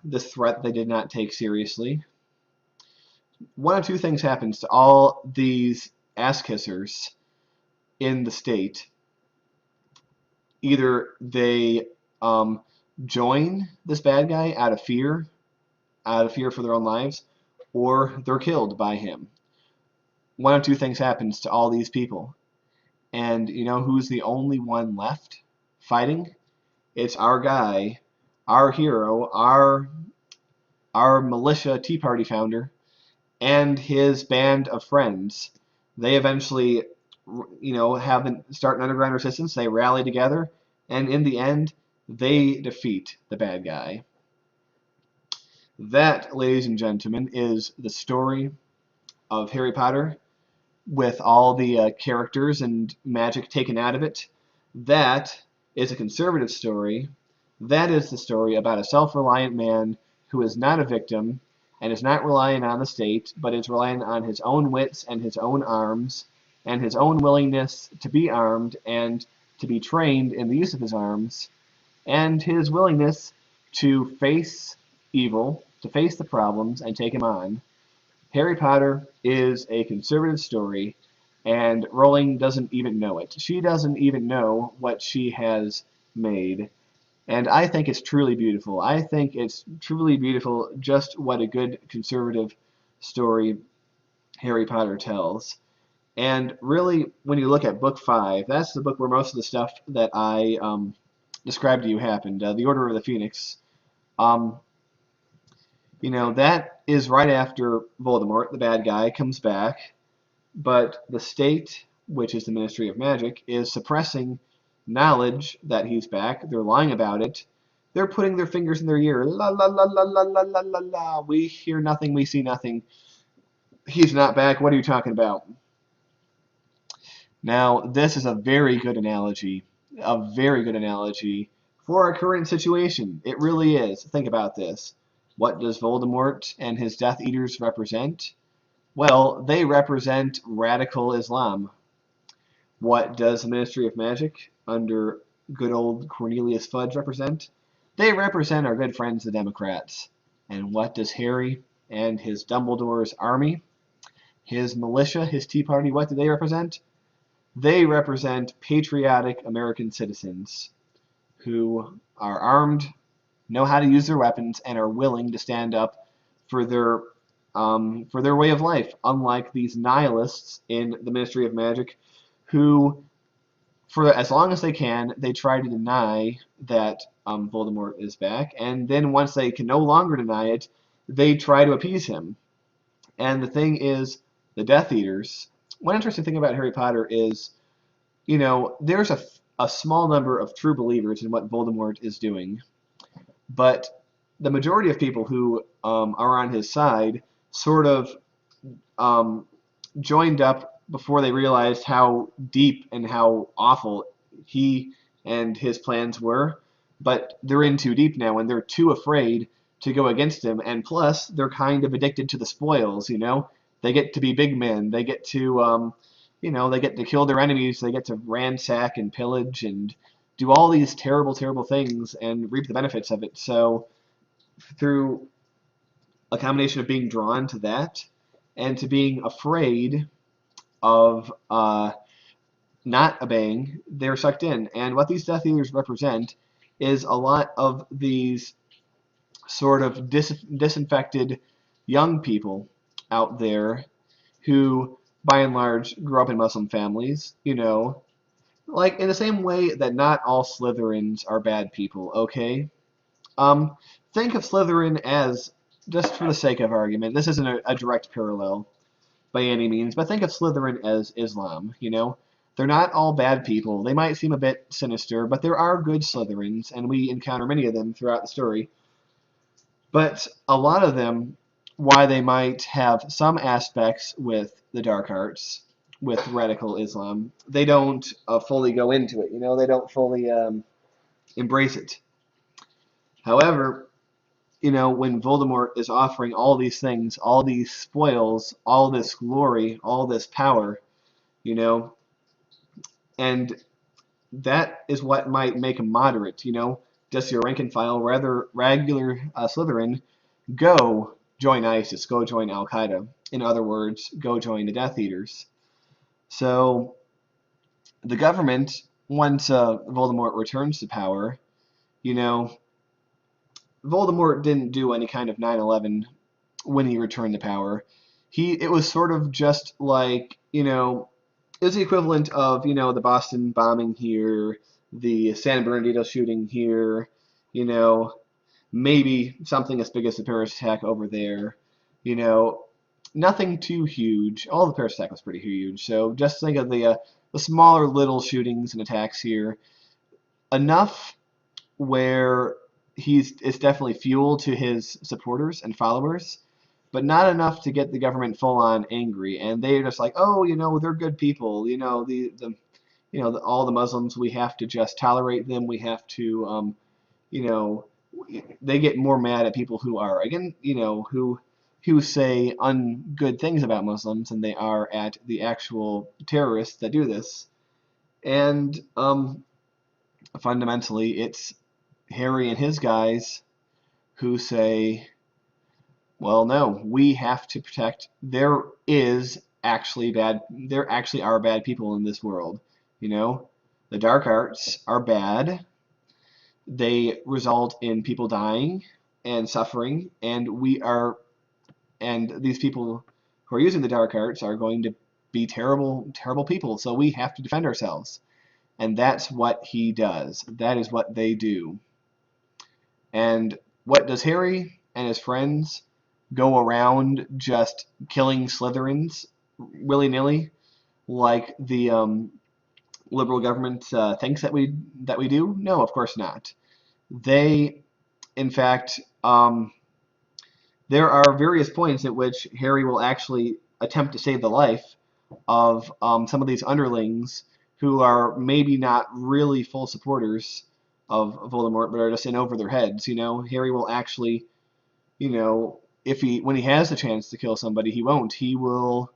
this threat they did not take seriously, one of two things happens to all these ass kissers in the state. Either they join this bad guy out of fear for their own lives, or they're killed by him. One of two things happens to all these people. And you know who's the only one left fighting? It's our guy, our hero, our militia Tea Party founder, and his band of friends. They eventually, start an underground resistance. They rally together, and in the end, they defeat the bad guy. That, ladies and gentlemen, is the story of Harry Potter, with all the characters and magic taken out of it. That is a conservative story. That is the story about a self-reliant man who is not a victim and is not relying on the state, but is relying on his own wits and his own arms and his own willingness to be armed and to be trained in the use of his arms, and his willingness to face evil, to face the problems, and take him on. Harry Potter is a conservative story, and Rowling doesn't even know it. She doesn't even know what she has made. And I think it's truly beautiful. I think it's truly beautiful just what a good conservative story Harry Potter tells. And really, when you look at book 5, that's the book where most of the stuff that I described to you happened. The Order of the Phoenix. Um, that is right after Voldemort, the bad guy, comes back, but the state, which is the Ministry of Magic, is suppressing knowledge that he's back. They're lying about it. They're putting their fingers in their ear. La la la la la la la la la. We hear nothing, we see nothing. He's not back. What are you talking about? Now, this is a very good analogy, for our current situation. It really is. Think about this. What does Voldemort and his Death Eaters represent? Well, they represent radical Islam. What does the Ministry of Magic under good old Cornelius Fudge represent? They represent our good friends, the Democrats. And what does Harry and his Dumbledore's army, his militia, his Tea Party, what do they represent? They represent patriotic American citizens who are armed, know how to use their weapons, and are willing to stand up for their way of life, unlike these nihilists in the Ministry of Magic who, for as long as they can, they try to deny that Voldemort is back, and then once they can no longer deny it, they try to appease him. And the thing is, the Death Eaters, one interesting thing about Harry Potter is, there's a small number of true believers in what Voldemort is doing, but the majority of people who are on his side sort of um, joined up before they realized how deep and how awful he and his plans were. But they're in too deep now, and they're too afraid to go against him. And plus, they're kind of addicted to the spoils. They get to be big men. They get to, they get to kill their enemies. They get to ransack and pillage and do all these terrible, terrible things and reap the benefits of it. So through a combination of being drawn to that and to being afraid of not obeying, they're sucked in. And what these Death Eaters represent is a lot of these sort of disinfected young people out there who, by and large, grew up in Muslim families, like in the same way that not all Slytherins are bad people, okay? Think of Slytherin as, just for the sake of argument, this isn't a direct parallel by any means, but think of Slytherin as Islam, They're not all bad people. They might seem a bit sinister, but there are good Slytherins, and we encounter many of them throughout the story. But a lot of them, why they might have some aspects with the dark arts, with radical Islam, they don't fully go into it, They don't fully embrace it. However, when Voldemort is offering all these things, all these spoils, all this glory, all this power, and that is what might make him moderate, just your rank and file, rather regular Slytherin, go join ISIS, go join Al Qaeda. In other words, go join the Death Eaters. So the government, once Voldemort returns to power, Voldemort didn't do any kind of 9/11 when he returned to power. It was sort of just like, it was the equivalent of, the Boston bombing here, the San Bernardino shooting here, maybe something as big as the Paris attack over there, nothing too huge. All the Paris attack was pretty huge, so just think of the smaller little shootings and attacks here. Enough where it's definitely fuel to his supporters and followers, but not enough to get the government full on angry. And they're just like, oh, they're good people. All the Muslims, we have to just tolerate them. We have to, they get more mad at people who are again, who say ungood things about Muslims than they are at the actual terrorists that do this. And fundamentally, it's Harry and his guys who say, well, no, we have to protect. There actually are bad people in this world. The dark arts are bad. they result in people dying and suffering, and these people who are using the dark arts are going to be terrible, terrible people. So we have to defend ourselves. And that's what he does. That is what they do. And what does Harry and his friends go around just killing Slytherins willy-nilly like the liberal government thinks that we do? No, of course not. They, in fact, there are various points at which Harry will actually attempt to save the life of some of these underlings who are maybe not really full supporters of Voldemort, but are just in over their heads. Harry will actually, if when he has the chance to kill somebody, he won't. He will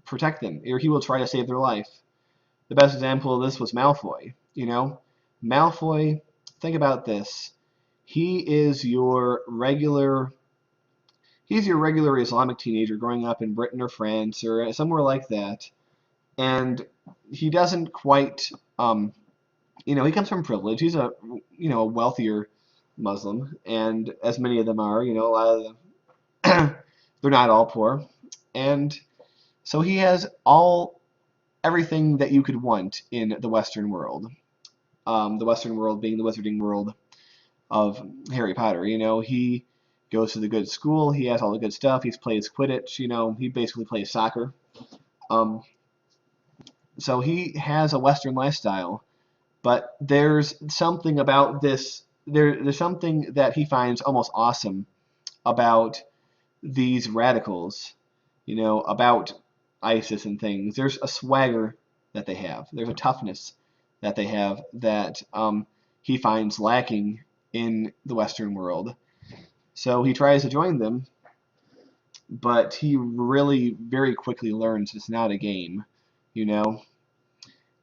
protect them, or he will try to save their life. The best example of this was Malfoy. Malfoy. Think about this. He is your regular. He's your regular Islamic teenager growing up in Britain or France or somewhere like that, and he doesn't quite. He comes from privilege. He's a wealthier Muslim, and as many of them are, a lot of them, they're not all poor, and so he has everything that you could want in the Western world. The Western world being the wizarding world of Harry Potter. He goes to the good school. He has all the good stuff. He plays Quidditch. He basically plays soccer. So he has a Western lifestyle. But there's something about this. There's something that he finds almost awesome about these radicals. About ISIS and things. There's a swagger that they have. There's a toughness that they have that he finds lacking in the Western world. So he tries to join them, but he really very quickly learns it's not a game,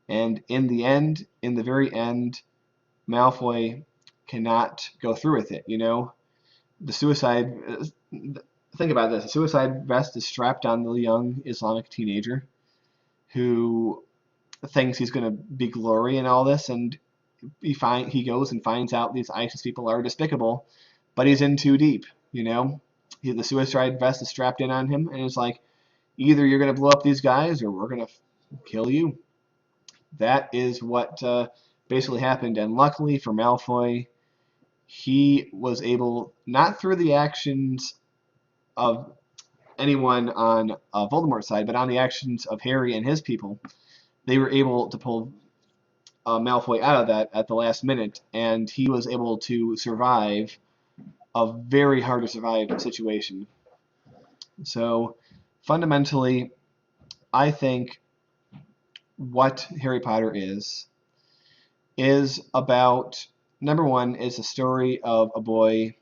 And in the very end, Malfoy cannot go through with it, The suicide, think about this, the suicide vest is strapped on the young Islamic teenager who thinks he's going to be glory in all this, and he goes and finds out these ISIS people are despicable, but he's in too deep, The suicide vest is strapped in on him, and it's like, either you're going to blow up these guys or we're going to kill you. That is what basically happened, and luckily for Malfoy, he was able, not through the actions of anyone on Voldemort's side, but on the actions of Harry and his people, they were able to pull Malfoy out of that at the last minute, and he was able to survive a very hard to survive situation. So fundamentally, I think what Harry Potter is about, number one, is a story of a boy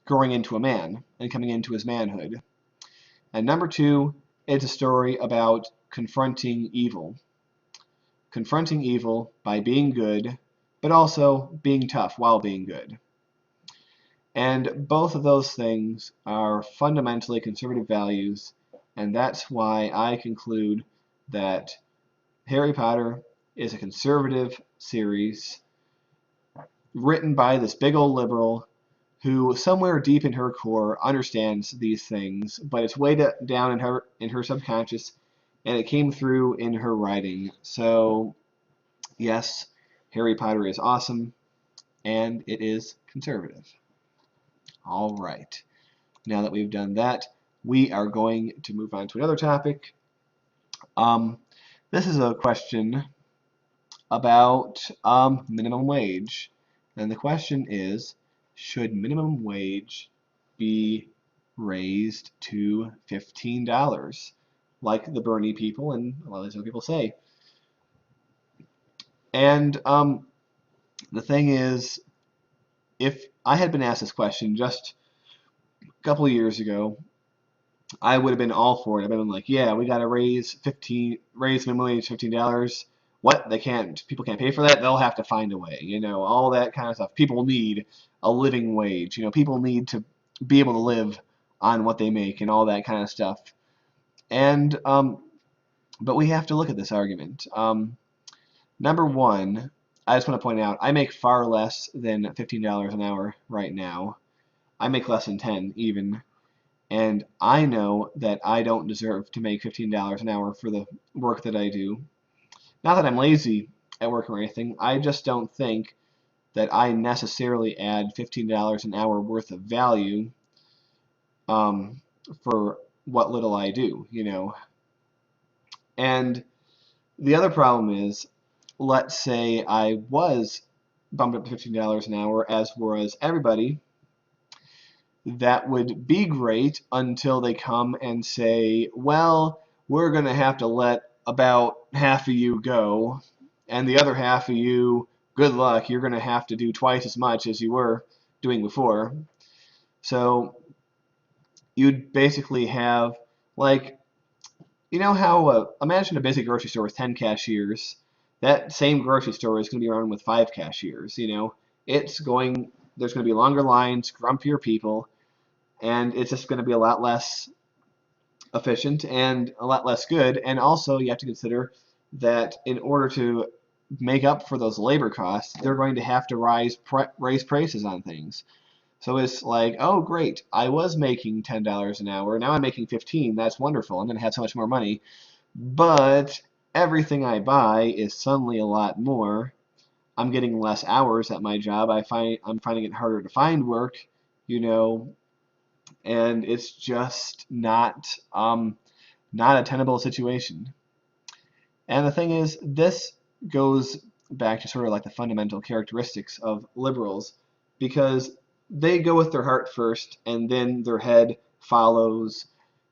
growing into a man and coming into his manhood. And number two, it's a story about confronting evil. Confronting evil by being good, but also being tough while being good. And both of those things are fundamentally conservative values, and that's why I conclude that Harry Potter is a conservative series written by this big old liberal who somewhere deep in her core understands these things, but it's way down in her subconscious, and it came through in her writing. So yes, Harry Potter is awesome, and it is conservative. All right. Now that we've done that, we are going to move on to another topic. This is a question about minimum wage. And the question is, should minimum wage be raised to $15, like the Bernie people and a lot of these other people say? And the thing is, if I had been asked this question just a couple of years ago, I would have been all for it. I've been like, yeah, we got to raise minimum wage $15. What? People can't pay for that. They'll have to find a way, all that kind of stuff. People need a living wage. People need to be able to live on what they make and all that kind of stuff. And but we have to look at this argument. Number one, I just want to point out, I make far less than $15 an hour right now. I make less than 10 even. And I know that I don't deserve to make $15 an hour for the work that I do. Not that I'm lazy at work or anything. I just don't think that I necessarily add $15 an hour worth of value um, for what little I do, you know. And the other problem is, let's say I was bumped up to $15 an hour, as was everybody. That would be great until they come and say, well, we're going to have to let about half of you go, and the other half of you, good luck, you're going to have to do twice as much as you were doing before. So you'd basically have, like, you know how, imagine a busy grocery store with 10 cashiers. That same grocery store is going to be run with 5 cashiers, you know. It's going, there's going to be longer lines, grumpier people, and it's just going to be a lot less efficient and a lot less good. And also, you have to consider that in order to make up for those labor costs, they're going to have to raise prices on things. So it's like, oh, great, I was making $10 an hour. Now I'm making 15. That's wonderful. I'm going to have so much more money. But everything I buy is suddenly a lot more. I'm getting less hours at my job. I'm finding it harder to find work, you know, and it's just not a tenable situation. And the thing is, this goes back to sort of like the fundamental characteristics of liberals, because they go with their heart first, and then their head follows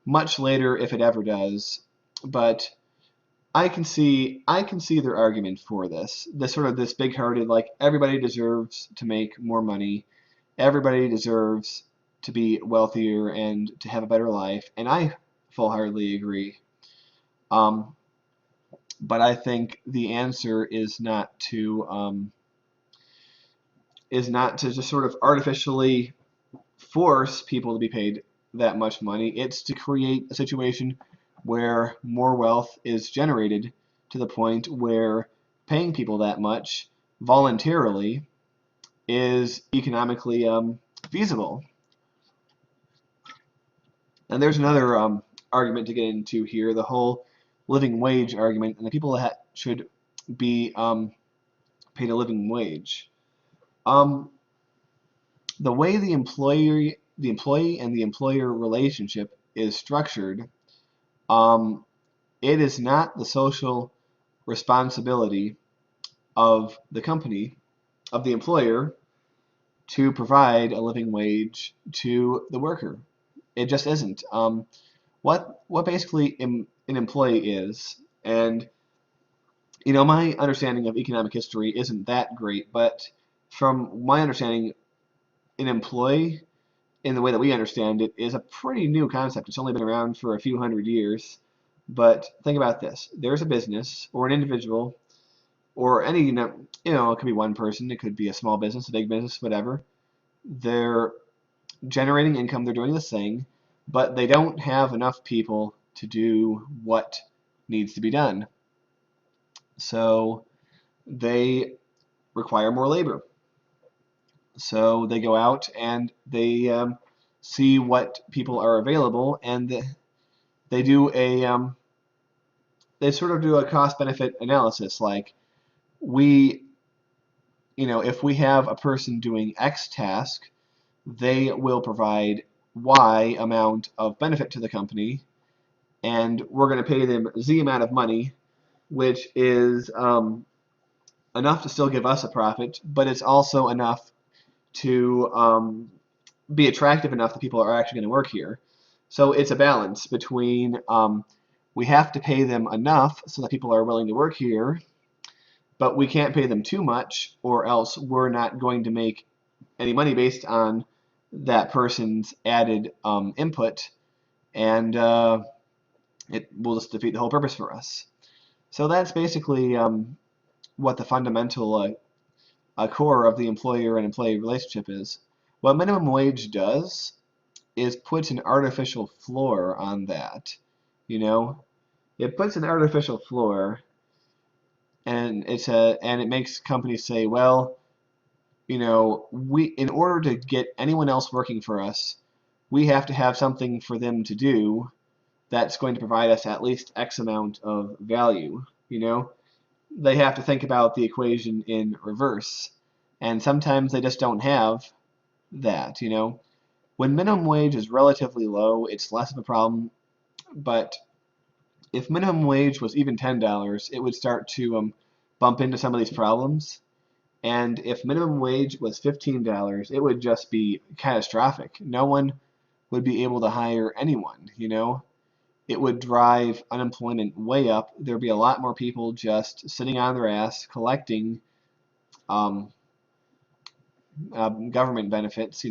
much later if it ever does. But I can see their argument for this. This sort of this big-hearted, like, everybody deserves to make more money, everybody deserves to be wealthier and to have a better life, and I full-heartedly agree. Um, but I think the answer is not to just sort of artificially force people to be paid that much money. It's to create a situation where more wealth is generated to the point where paying people that much voluntarily is economically feasible. And there's another argument to get into here, the whole living wage argument, and the people that should be paid a living wage. Um, the way the employee and the employer relationship is structured, um, it is not the social responsibility of the company, of the employer, to provide a living wage to the worker. It just isn't. What basically an employee is, and you know, my understanding of economic history isn't that great, but from my understanding, an employee, in the way that we understand it, is a pretty new concept. It's only been around for a few hundred years. But think about this. There's a business or an individual or any, it could be one person, it could be a small business, a big business, whatever. They're generating income, they're doing this thing, but they don't have enough people to do what needs to be done. So they require more labor. So they go out and they see what people are available, and they do they sort of do a cost-benefit analysis. Like, if we have a person doing X task, they will provide Y amount of benefit to the company, and we're going to pay them Z amount of money, which is enough to still give us a profit, but it's also enough to be attractive enough that people are actually going to work here. So it's a balance between we have to pay them enough so that people are willing to work here, but we can't pay them too much, or else we're not going to make any money based on that person's added input, and it will just defeat the whole purpose for us. So that's basically what the fundamental core of the employer and employee relationship is. What minimum wage does is puts an artificial floor on that. You know, it puts an artificial floor, and and it makes companies say, well, in order to get anyone else working for us, we have to have something for them to do that's going to provide us at least X amount of value. They have to think about the equation in reverse, and sometimes they just don't have that. When minimum wage is relatively low, it's less of a problem, but if minimum wage was even $10, it would start to bump into some of these problems. And if minimum wage was $15, it would just be catastrophic. No one would be able to hire anyone. It would drive unemployment way up. There'd be a lot more people just sitting on their ass collecting um, government benefits,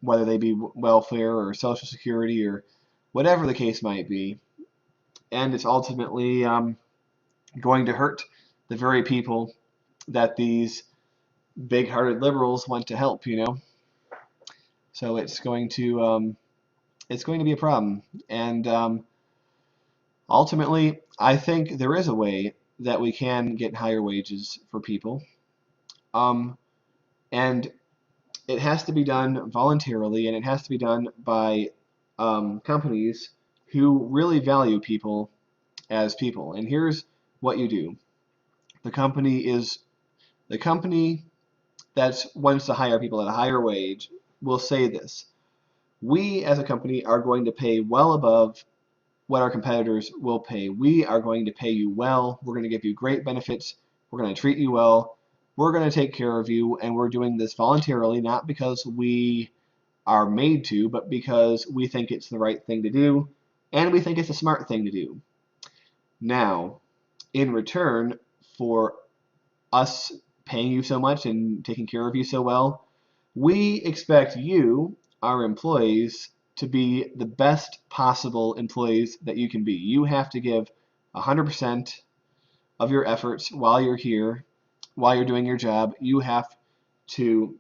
whether they be welfare or Social Security or whatever the case might be. And it's ultimately going to hurt the very people that these big-hearted liberals want to help. So it's going to be a problem. And ultimately, I think there is a way that we can get higher wages for people. And it has to be done voluntarily, and it has to be done by companies who really value people as people. And here's what you do. The company that wants to hire people at a higher wage will say this: we as a company are going to pay well above what our competitors will pay. We are going to pay you well. We're going to give you great benefits. We're going to treat you well. We're going to take care of you, and we're doing this voluntarily, not because we are made to, but because we think it's the right thing to do, and we think it's a smart thing to do. Now, in return for us paying you so much and taking care of you so well, we expect you, our employees, to be the best possible employees that you can be. You have to give 100% of your efforts while you're here, while you're doing your job. You have to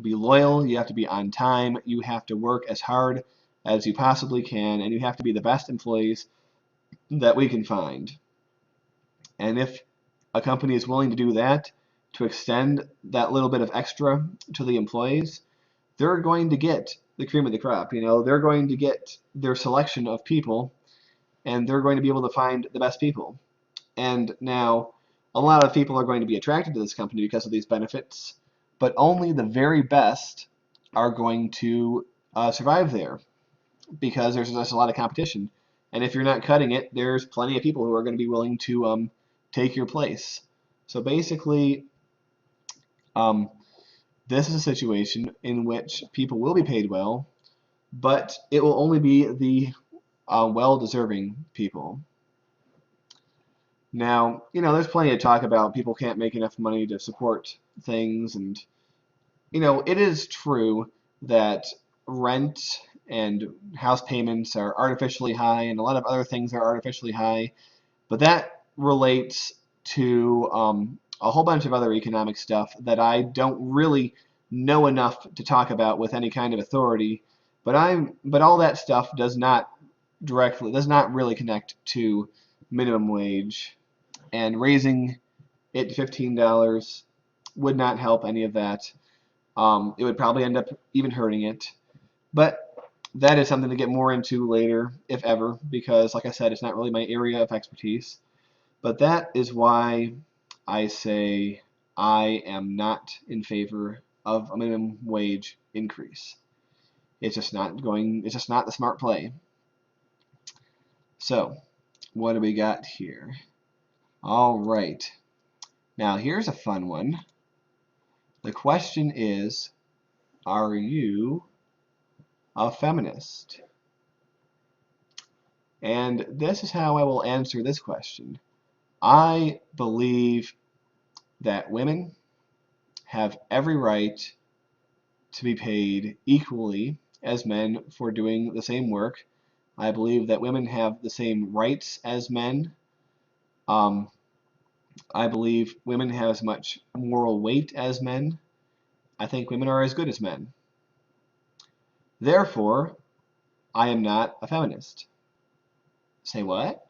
be loyal, you have to be on time, you have to work as hard as you possibly can, and you have to be the best employees that we can find. And if a company is willing to do that, to extend that little bit of extra to the employees, they're going to get the cream of the crop. They're going to get their selection of people, and they're going to be able to find the best people. And now, a lot of people are going to be attracted to this company because of these benefits, but only the very best are going to survive there, because there's just a lot of competition. And if you're not cutting it, there's plenty of people who are going to be willing to take your place. So basically, this is a situation in which people will be paid well, but it will only be the well-deserving people. Now, there's plenty of talk about people can't make enough money to support things, and it is true that rent and house payments are artificially high, and a lot of other things are artificially high, but that relates to a whole bunch of other economic stuff that I don't really know enough to talk about with any kind of authority. But all that stuff does not really connect to minimum wage, and raising it to $15 would not help any of that. It would probably end up even hurting it. But that is something to get more into later, if ever, because, like I said, it's not really my area of expertise. But that is why I say I am not in favor of a minimum wage increase. It's just not the smart play. So, what do we got here? All right. Now, here's a fun one. The question is, are you a feminist? And this is how I will answer this question. I believe that women have every right to be paid equally as men for doing the same work. I believe that women have the same rights as men. I believe women have as much moral weight as men. I think women are as good as men. Therefore, I am not a feminist. Say what?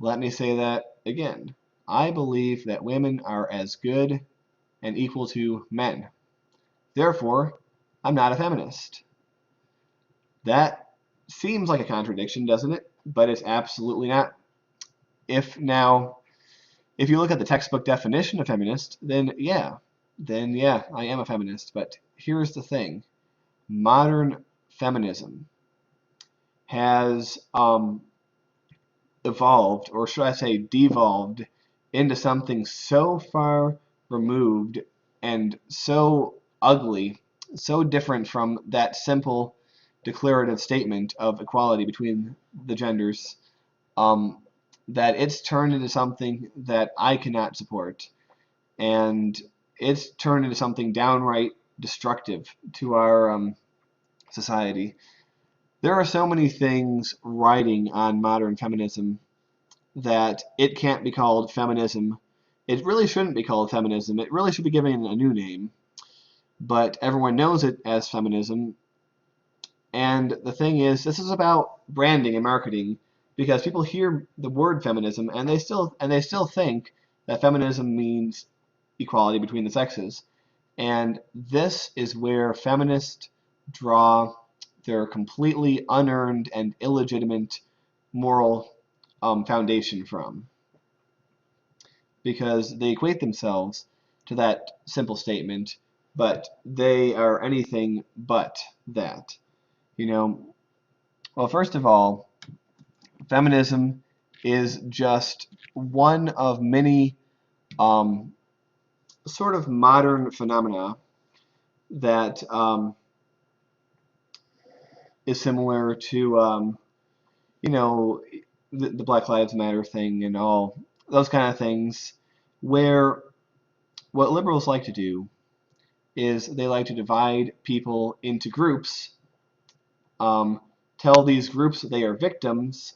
Let me say that again. I believe that women are as good and equal to men. Therefore, I'm not a feminist. That seems like a contradiction, doesn't it? But it's absolutely not. If now, if you look at the textbook definition of feminist, then yeah, I am a feminist. But here's the thing. Modern feminism has evolved, or should I say devolved, into something so far removed and so ugly, so different from that simple declarative statement of equality between the genders, um, that it's turned into something that I cannot support. And it's turned into something downright destructive to our society. There are so many things riding on modern feminism that it can't be called feminism. It really shouldn't be called feminism. It really should be given a new name. But everyone knows it as feminism. And the thing is, this is about branding and marketing because people hear the word feminism and they still think that feminism means equality between the sexes. And this is where feminists draw their completely unearned and illegitimate moral foundation from, because they equate themselves to that simple statement, but they are anything but that. You know, well, first of all, feminism is just one of many um, sort of modern phenomena that is similar to, you know, the Black Lives Matter thing and all those kind of things, where what liberals like to do is they like to divide people into groups, um, tell these groups that they are victims,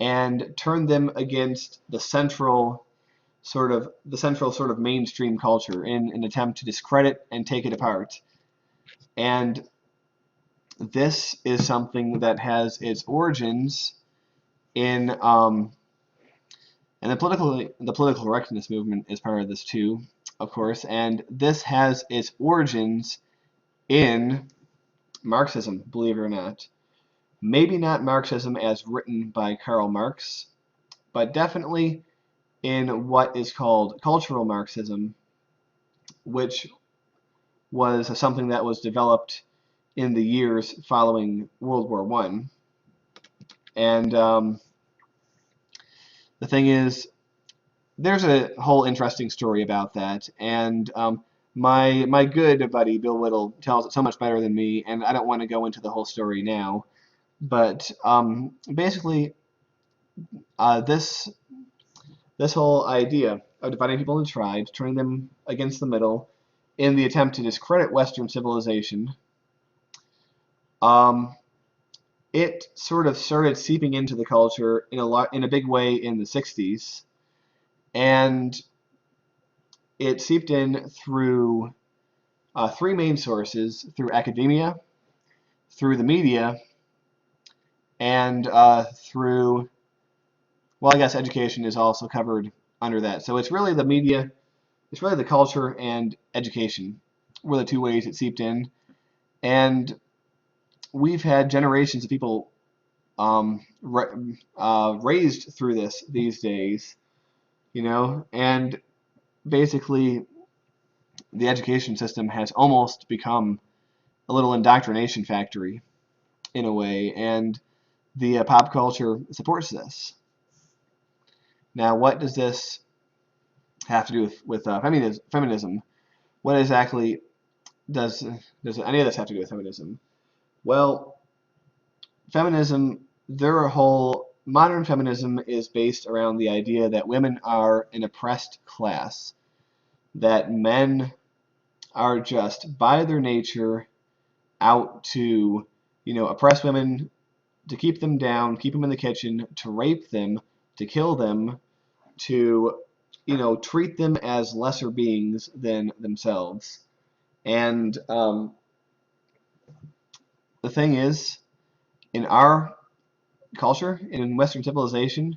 and turn them against the central sort of mainstream culture in an attempt to discredit and take it apart. And this is something that has its origins in and the political correctness movement is part of this too, of course, and this has its origins in Marxism, believe it or not. Maybe not Marxism as written by Karl Marx, but definitely in what is called cultural Marxism, which was something that was developed in the years following World War I. And the thing is, there's a whole interesting story about that, and my good buddy Bill Whittle tells it so much better than me, and I don't want to go into the whole story now. But basically, this whole idea of dividing people into tribes, turning them against the middle, in the attempt to discredit Western civilization, um, it sort of started seeping into the culture in a big way in the 60s, and it seeped in through three main sources: through academia, through the media, and through, well, I guess education is also covered under that. So it's really the media, it's really the culture and education were the two ways it seeped in. And we've had generations of people raised through this these days, and basically the education system has almost become a little indoctrination factory in a way, and the pop culture supports this. Now, what does this have to do with feminism? What exactly does any of this have to do with feminism? Well, feminism, their whole modern feminism is based around the idea that women are an oppressed class, that men are just by their nature out to, oppress women, to keep them down, keep them in the kitchen, to rape them, to kill them, to, treat them as lesser beings than themselves. And the thing is, in our culture, in Western civilization,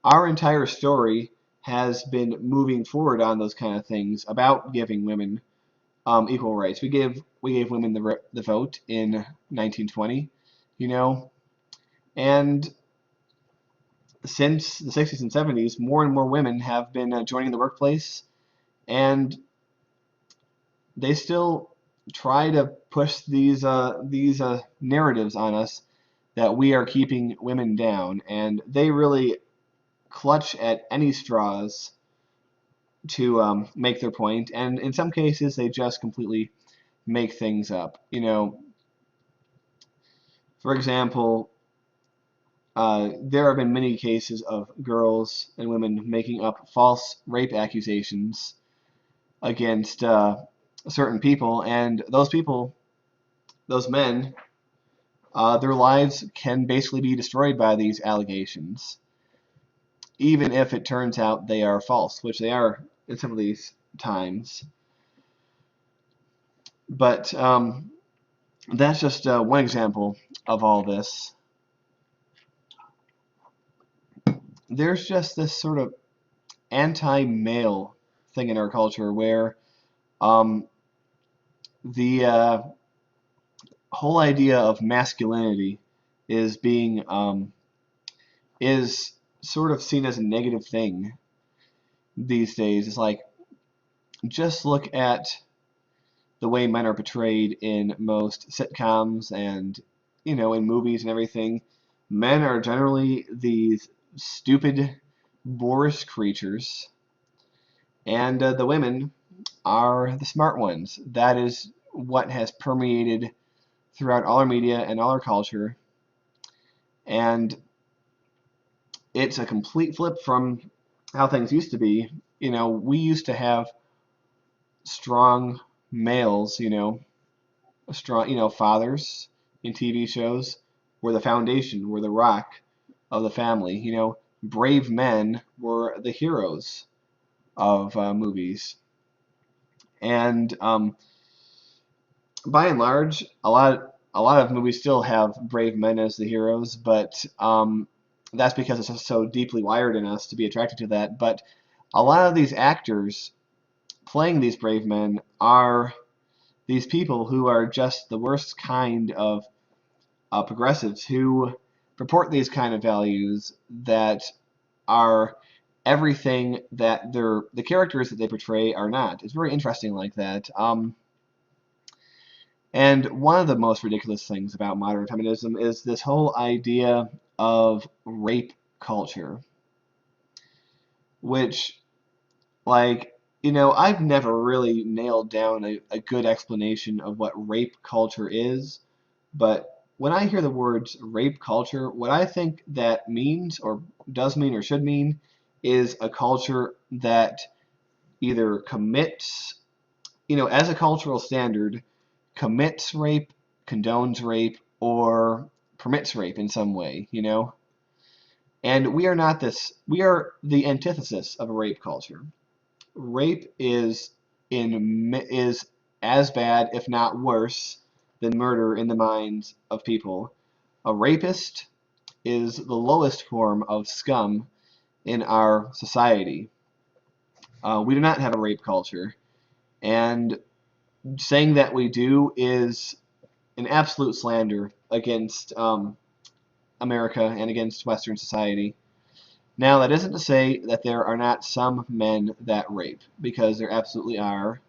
our entire story has been moving forward on those kind of things about giving women equal rights. We gave women the vote in 1920, you know, and since the 60s and 70s, more and more women have been joining the workplace, and they still try to push these narratives on us that we are keeping women down, and they really clutch at any straws to make their point, and in some cases they just completely make things up. For example, there have been many cases of girls and women making up false rape accusations against certain people, and those people, those men, their lives can basically be destroyed by these allegations, even if it turns out they are false, which they are in some of these times. But that's just one example of all this. There's just this sort of anti-male thing in our culture where um, the whole idea of masculinity is being is sort of seen as a negative thing these days. It's like, just look at the way men are portrayed in most sitcoms and in movies and everything. Men are generally these stupid, boorish creatures, and the women are the smart ones. That is what has permeated throughout all our media and all our culture, and it's a complete flip from how things used to be. We used to have strong males, strong, fathers in TV shows were the foundation, were the rock of the family. Brave men were the heroes of movies, and by and large, a lot of movies still have brave men as the heroes, but that's because it's just so deeply wired in us to be attracted to that. But a lot of these actors playing these brave men are these people who are just the worst kind of progressives who purport these kind of values that are everything that the characters that they portray are not. It's very interesting like that. And one of the most ridiculous things about modern feminism is this whole idea of rape culture, which, like, I've never really nailed down a good explanation of what rape culture is, but when I hear the words rape culture, what I think that means, or does mean, or should mean, is a culture that either commits, as a cultural standard, commits rape, condones rape, or permits rape in some way. And we are not this, we are the antithesis of a rape culture. Rape is as bad, if not worse, than murder in the minds of people. A rapist is the lowest form of scum in our society. We do not have a rape culture, and saying that we do is an absolute slander against America and against Western society. Now, that isn't to say that there are not some men that rape, because there absolutely are,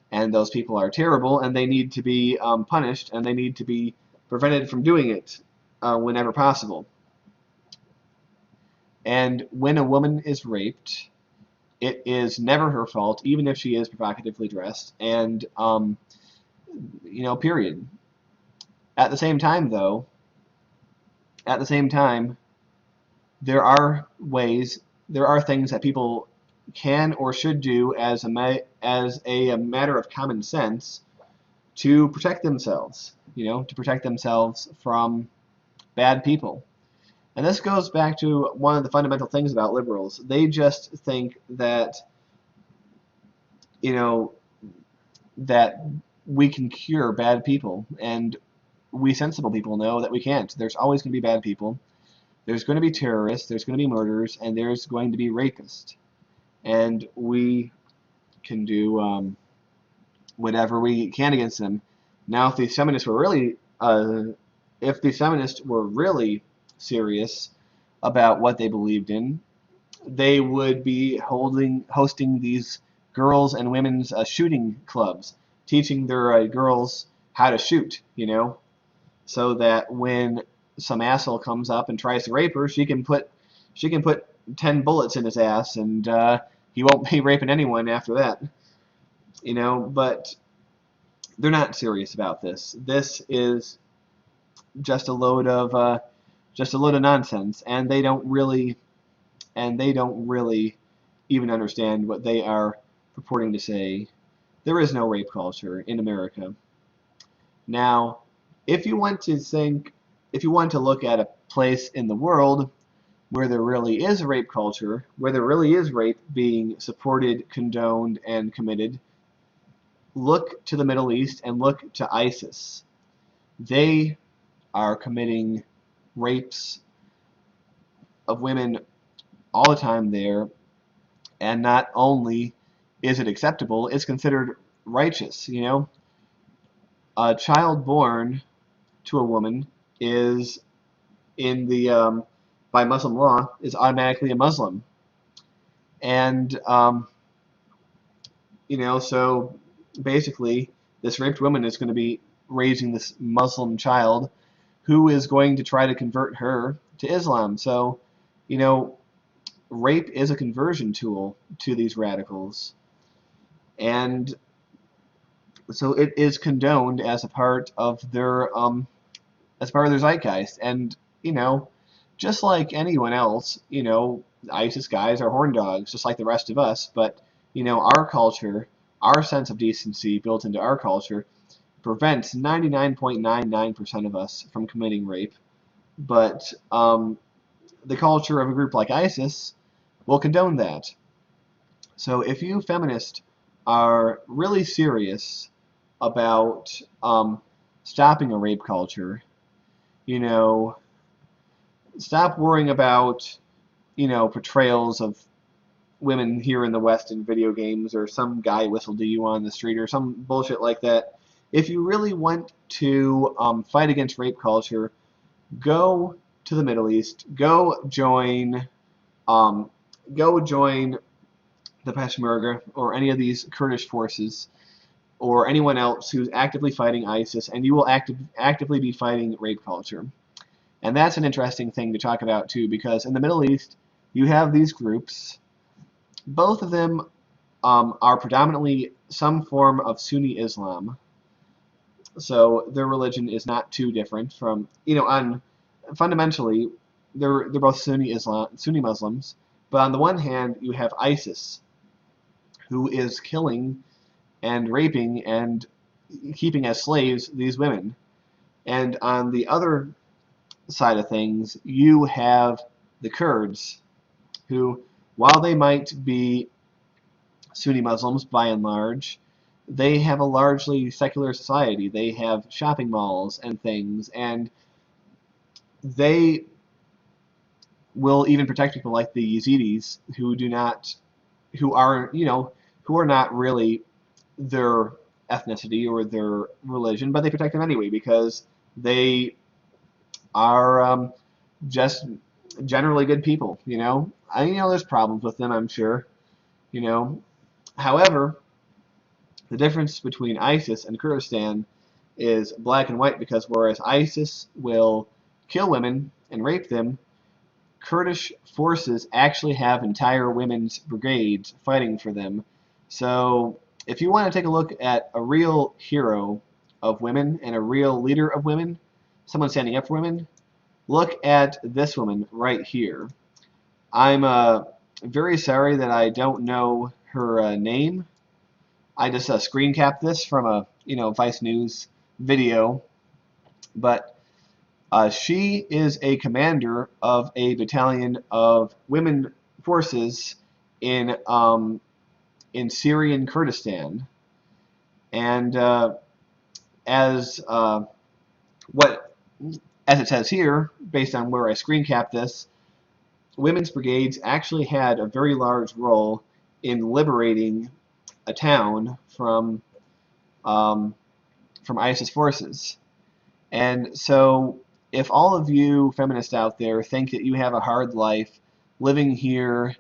and those people are terrible, and they need to be punished, and they need to be prevented from doing it whenever possible. And when a woman is raped, it is never her fault, even if she is provocatively dressed, and, period. At the same time, though, at the same time, there are ways, there are things that people can or should do as a matter of common sense to protect themselves, to protect themselves from bad people. And this goes back to one of the fundamental things about liberals. They just think that, you know, that we can cure bad people, and we sensible people know that we can't. There's always going to be bad people. There's going to be terrorists, there's going to be murderers, and there's going to be rapists. and we can do whatever we can against them. Now, if these feminists were really serious about what they believed in, they would be hosting these girls and women's shooting clubs, teaching their girls how to shoot, so that when some asshole comes up and tries to rape her, she can put 10 bullets in his ass, and he won't be raping anyone after that, But they're not serious about this. This is just a load of nonsense, and they don't really even understand what they are purporting to say. There is no rape culture in America. Now, if you want to think, if you want to look at a place in the world where there really is a rape culture, where there really is rape being supported, condoned, and committed, look to the Middle East and look to ISIS. They are committing rapes of women all the time there, and not only is it acceptable, it's considered righteous. A child born to a woman is in the by Muslim law is automatically a Muslim, and so basically this raped woman is going to be raising this Muslim child who is going to try to convert her to Islam. So, you know, rape is a conversion tool to these radicals, and so it is condoned as part of their zeitgeist. And just like anyone else, ISIS guys are horn dogs, just like the rest of us. But our culture, our sense of decency built into our culture, prevents 99.99% of us from committing rape. But the culture of a group like ISIS will condone that. So if you feminists are really serious about stopping a rape culture, you know, stop worrying about, portrayals of women here in the West in video games, or some guy whistled to you on the street, or some bullshit like that. If you really want to fight against rape culture, go to the Middle East. Um, go join the Peshmerga or any of these Kurdish forces, or anyone else who's actively fighting ISIS, and you will actively be fighting rape culture. And that's an interesting thing to talk about too, because in the Middle East, you have these groups. Both of them are predominantly some form of Sunni Islam. So their religion is not too different from, fundamentally, they're both Sunni Muslims. But on the one hand, you have ISIS, who is killing and raping and keeping as slaves these women. And on the other side of things, you have the Kurds, who, while they might be Sunni Muslims by and large, they have a largely secular society. They have shopping malls and things, and they will even protect people like the Yazidis, who are not really their ethnicity or their religion, but they protect them anyway because they are just generally good people. There's problems with them, I'm sure. You know, However, the difference between ISIS and Kurdistan is black and white, because whereas ISIS will kill women and rape them, Kurdish forces actually have entire women's brigades fighting for them. So if you want to take a look at a real hero of women and a real leader of women, someone standing up for women, look at this woman right here. I'm very sorry that I don't know her name. I just screen capped this from a Vice News video, but she is a commander of a battalion of women forces in Syrian Kurdistan, and as what as it says here, based on where I screen capped this, women's brigades actually had a very large role in liberating a town um, from ISIS forces. And so, if all of you feminists out there think that you have a hard life living here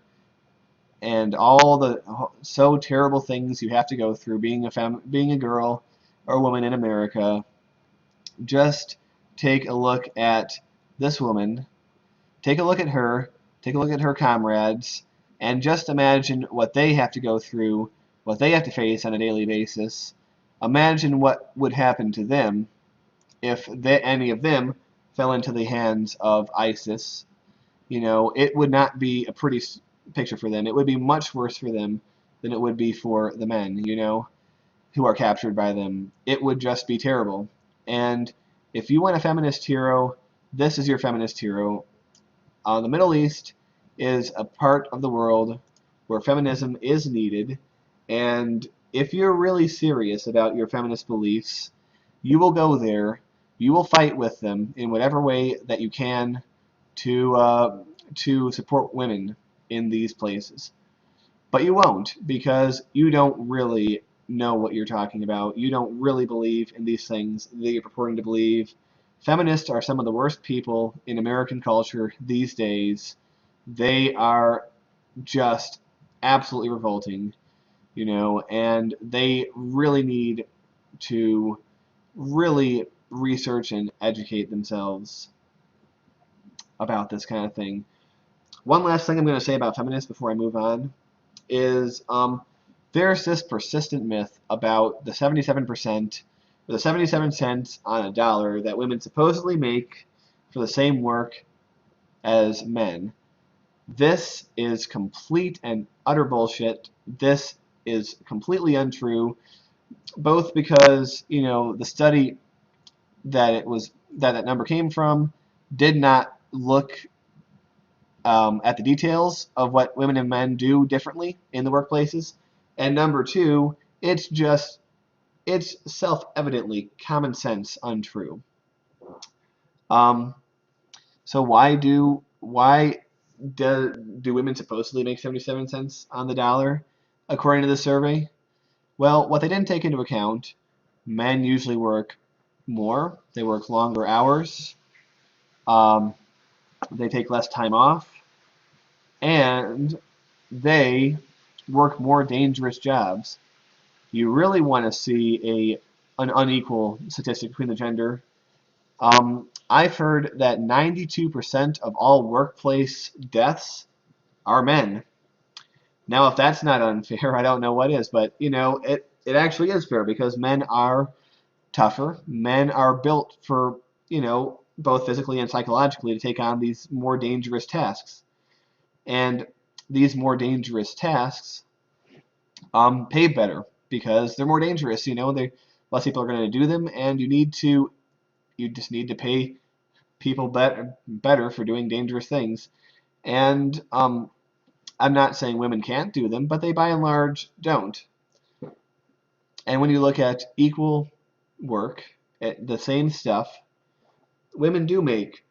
and all the so terrible things you have to go through being a girl or a woman in America, just take a look at this woman, take a look at her, take a look at her comrades, and just imagine what they have to go through, what they have to face on a daily basis. Imagine what would happen to them if any of them fell into the hands of ISIS. You know, it would not be a pretty picture for them. It would be much worse for them than it would be for the men, you know, who are captured by them. It would just be terrible. And if you want a feminist hero, this is your feminist hero. The Middle East is a part of the world where feminism is needed, and if you're really serious about your feminist beliefs, you will go there, you will fight with them in whatever way that you can to support women in these places. But you won't, because you don't really know what you're talking about. You don't really believe in these things that you're purporting to believe. Feminists are some of the worst people in American culture these days. They are just absolutely revolting, you know, and they really need to really research and educate themselves about this kind of thing. One last thing I'm going to say about feminists before I move on is there's this persistent myth about the 77%, or the 77 cents on a dollar that women supposedly make for the same work as men. This is complete and utter bullshit. This is completely untrue, both because, you know, the study that number came from did not look at the details of what women and men do differently in the workplaces. And number two, it's self-evidently common sense untrue. Um, so why do women supposedly make 77 cents on the dollar according to the survey? Well, what they didn't take into account, men usually work more, they work longer hours, um, they take less time off, and they work more dangerous jobs. You really want to see an unequal statistic between the gender. I've heard that 92% of all workplace deaths are men. Now, if that's not unfair, I don't know what is, but you know, it actually is fair because men are tougher. Men are built for, you know, both physically and psychologically to take on these more dangerous tasks. And these more dangerous tasks pay better because they're more dangerous. You know, less people are going to do them, and you just need to pay people better for doing dangerous things. And I'm not saying women can't do them, but they by and large don't. And when you look at equal work, at the same stuff, women do make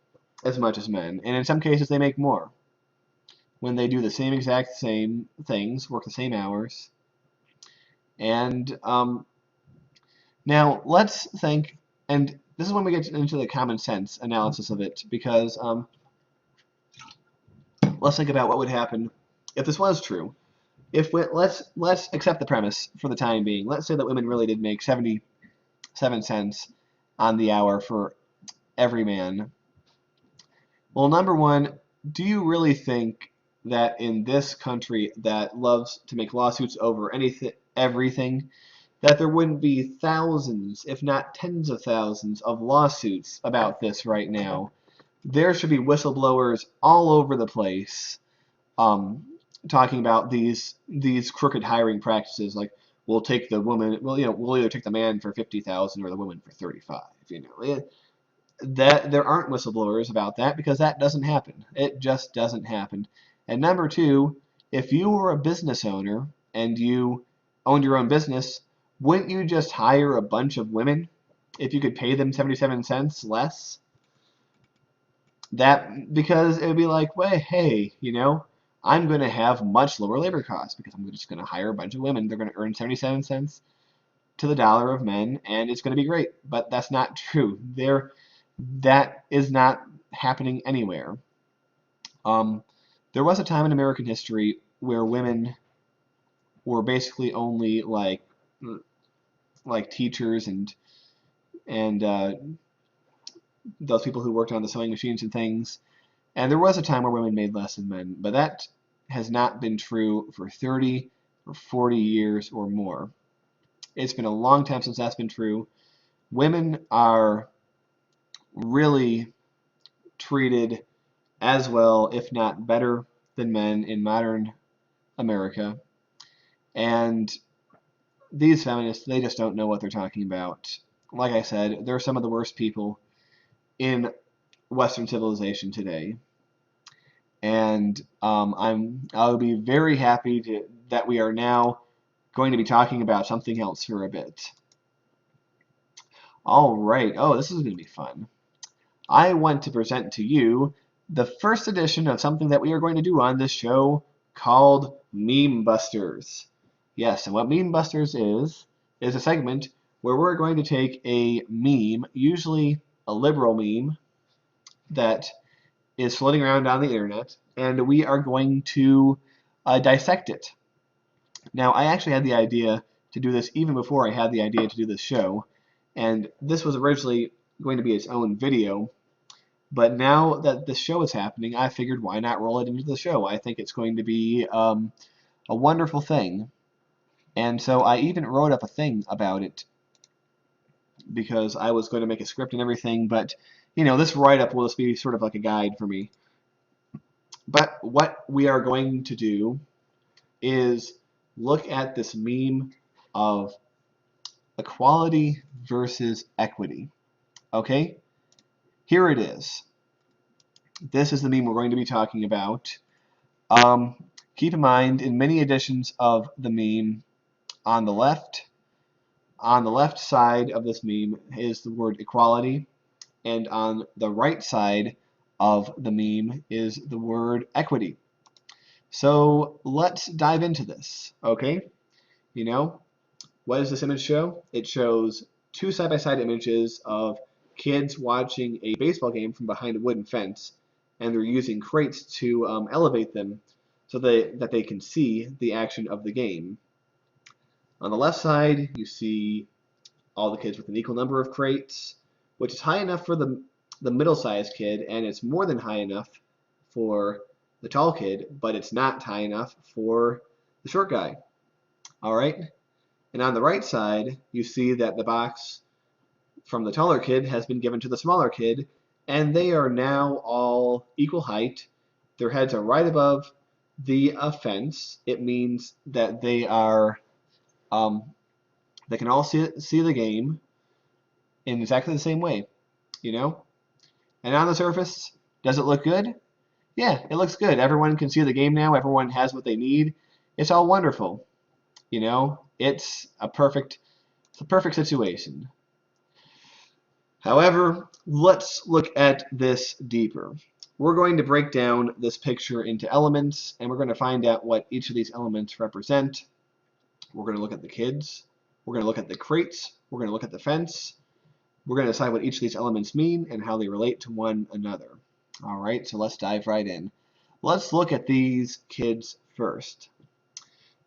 as much as men, and in some cases they make more when they do the same exact same things, work the same hours. And now let's think, and this is when we get into the common sense analysis of it, because let's think about what would happen if this was true. Let's accept the premise for the time being. Let's say that women really did make 77 cents on the hour for every man. Well, number one, do you really think that in this country that loves to make lawsuits over everything, that there wouldn't be thousands, if not tens of thousands, of lawsuits about this right now? There should be whistleblowers all over the place, um, talking about these crooked hiring practices. Like, we'll take the woman, well, you know, we'll either take the man for 50,000 or the woman for 35. You know, that there aren't whistleblowers about that because that doesn't happen. It just doesn't happen. And number two, if you were a business owner and you owned your own business, wouldn't you just hire a bunch of women if you could pay them 77 cents less? That because it would be like, well, hey, you know, I'm going to have much lower labor costs because I'm just going to hire a bunch of women. They're going to earn 77 cents to the dollar of men, and it's going to be great. But that's not true. That is not happening anywhere. There was a time in American history where women were basically only like teachers and those people who worked on the sewing machines and things. And there was a time where women made less than men, but that has not been true for 30 or 40 years or more. It's been a long time since that's been true. Women are really treated as well, if not better, than men in modern America. And these feminists, they just don't know what they're talking about. Like I said, they're some of the worst people in Western civilization today. And I'll be very happy that we are now going to be talking about something else for a bit. All right. Oh, this is going to be fun. I want to present to you the first edition of something that we are going to do on this show called Memebusters. Yes, and what Memebusters is a segment where we're going to take a meme, usually a liberal meme, that is floating around on the internet, and we are going to dissect it. Now, I actually had the idea to do this even before I had the idea to do this show, and this was originally going to be its own video, but now that this show is happening, I figured why not roll it into the show? I think it's going to be a wonderful thing, and so I even wrote up a thing about it because I was going to make a script and everything, but this write-up will just be sort of like a guide for me. But what we are going to do is look at this meme of equality versus equity. Okay? Here it is. This is the meme we're going to be talking about. Keep in mind, in many editions of the meme, on the left side of this meme is the word equality, and on the right side of the meme is the word equity. So let's dive into this, okay? What does this image show? It shows two side-by-side images of kids watching a baseball game from behind a wooden fence, and they're using crates to elevate them so that they can see the action of the game. On the left side, you see all the kids with an equal number of crates, which is high enough for the middle-sized kid, and it's more than high enough for the tall kid, but it's not high enough for the short guy. All right? And on the right side, you see that the box from the taller kid has been given to the smaller kid, and they are now all equal height. Their heads are right above the fence. It means that they are they can all see the game in exactly the same way, And on the surface, does it look good? Yeah, it looks good. Everyone can see the game now. Everyone has what they need. It's all wonderful. It's a perfect situation. However, let's look at this deeper. We're going to break down this picture into elements, and we're going to find out what each of these elements represent. We're going to look at the kids. We're going to look at the crates. We're going to look at the fence. We're going to decide what each of these elements mean and how they relate to one another. All right, so let's dive right in. Let's look at these kids first.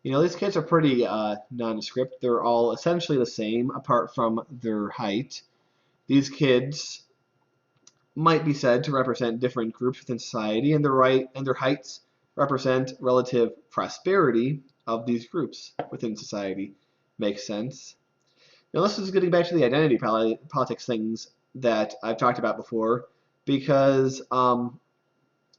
These kids are pretty nondescript. They're all essentially the same apart from their height. These kids might be said to represent different groups within society, and their heights represent relative prosperity of these groups within society. Makes sense. Now this is getting back to the identity politics things that I've talked about before, because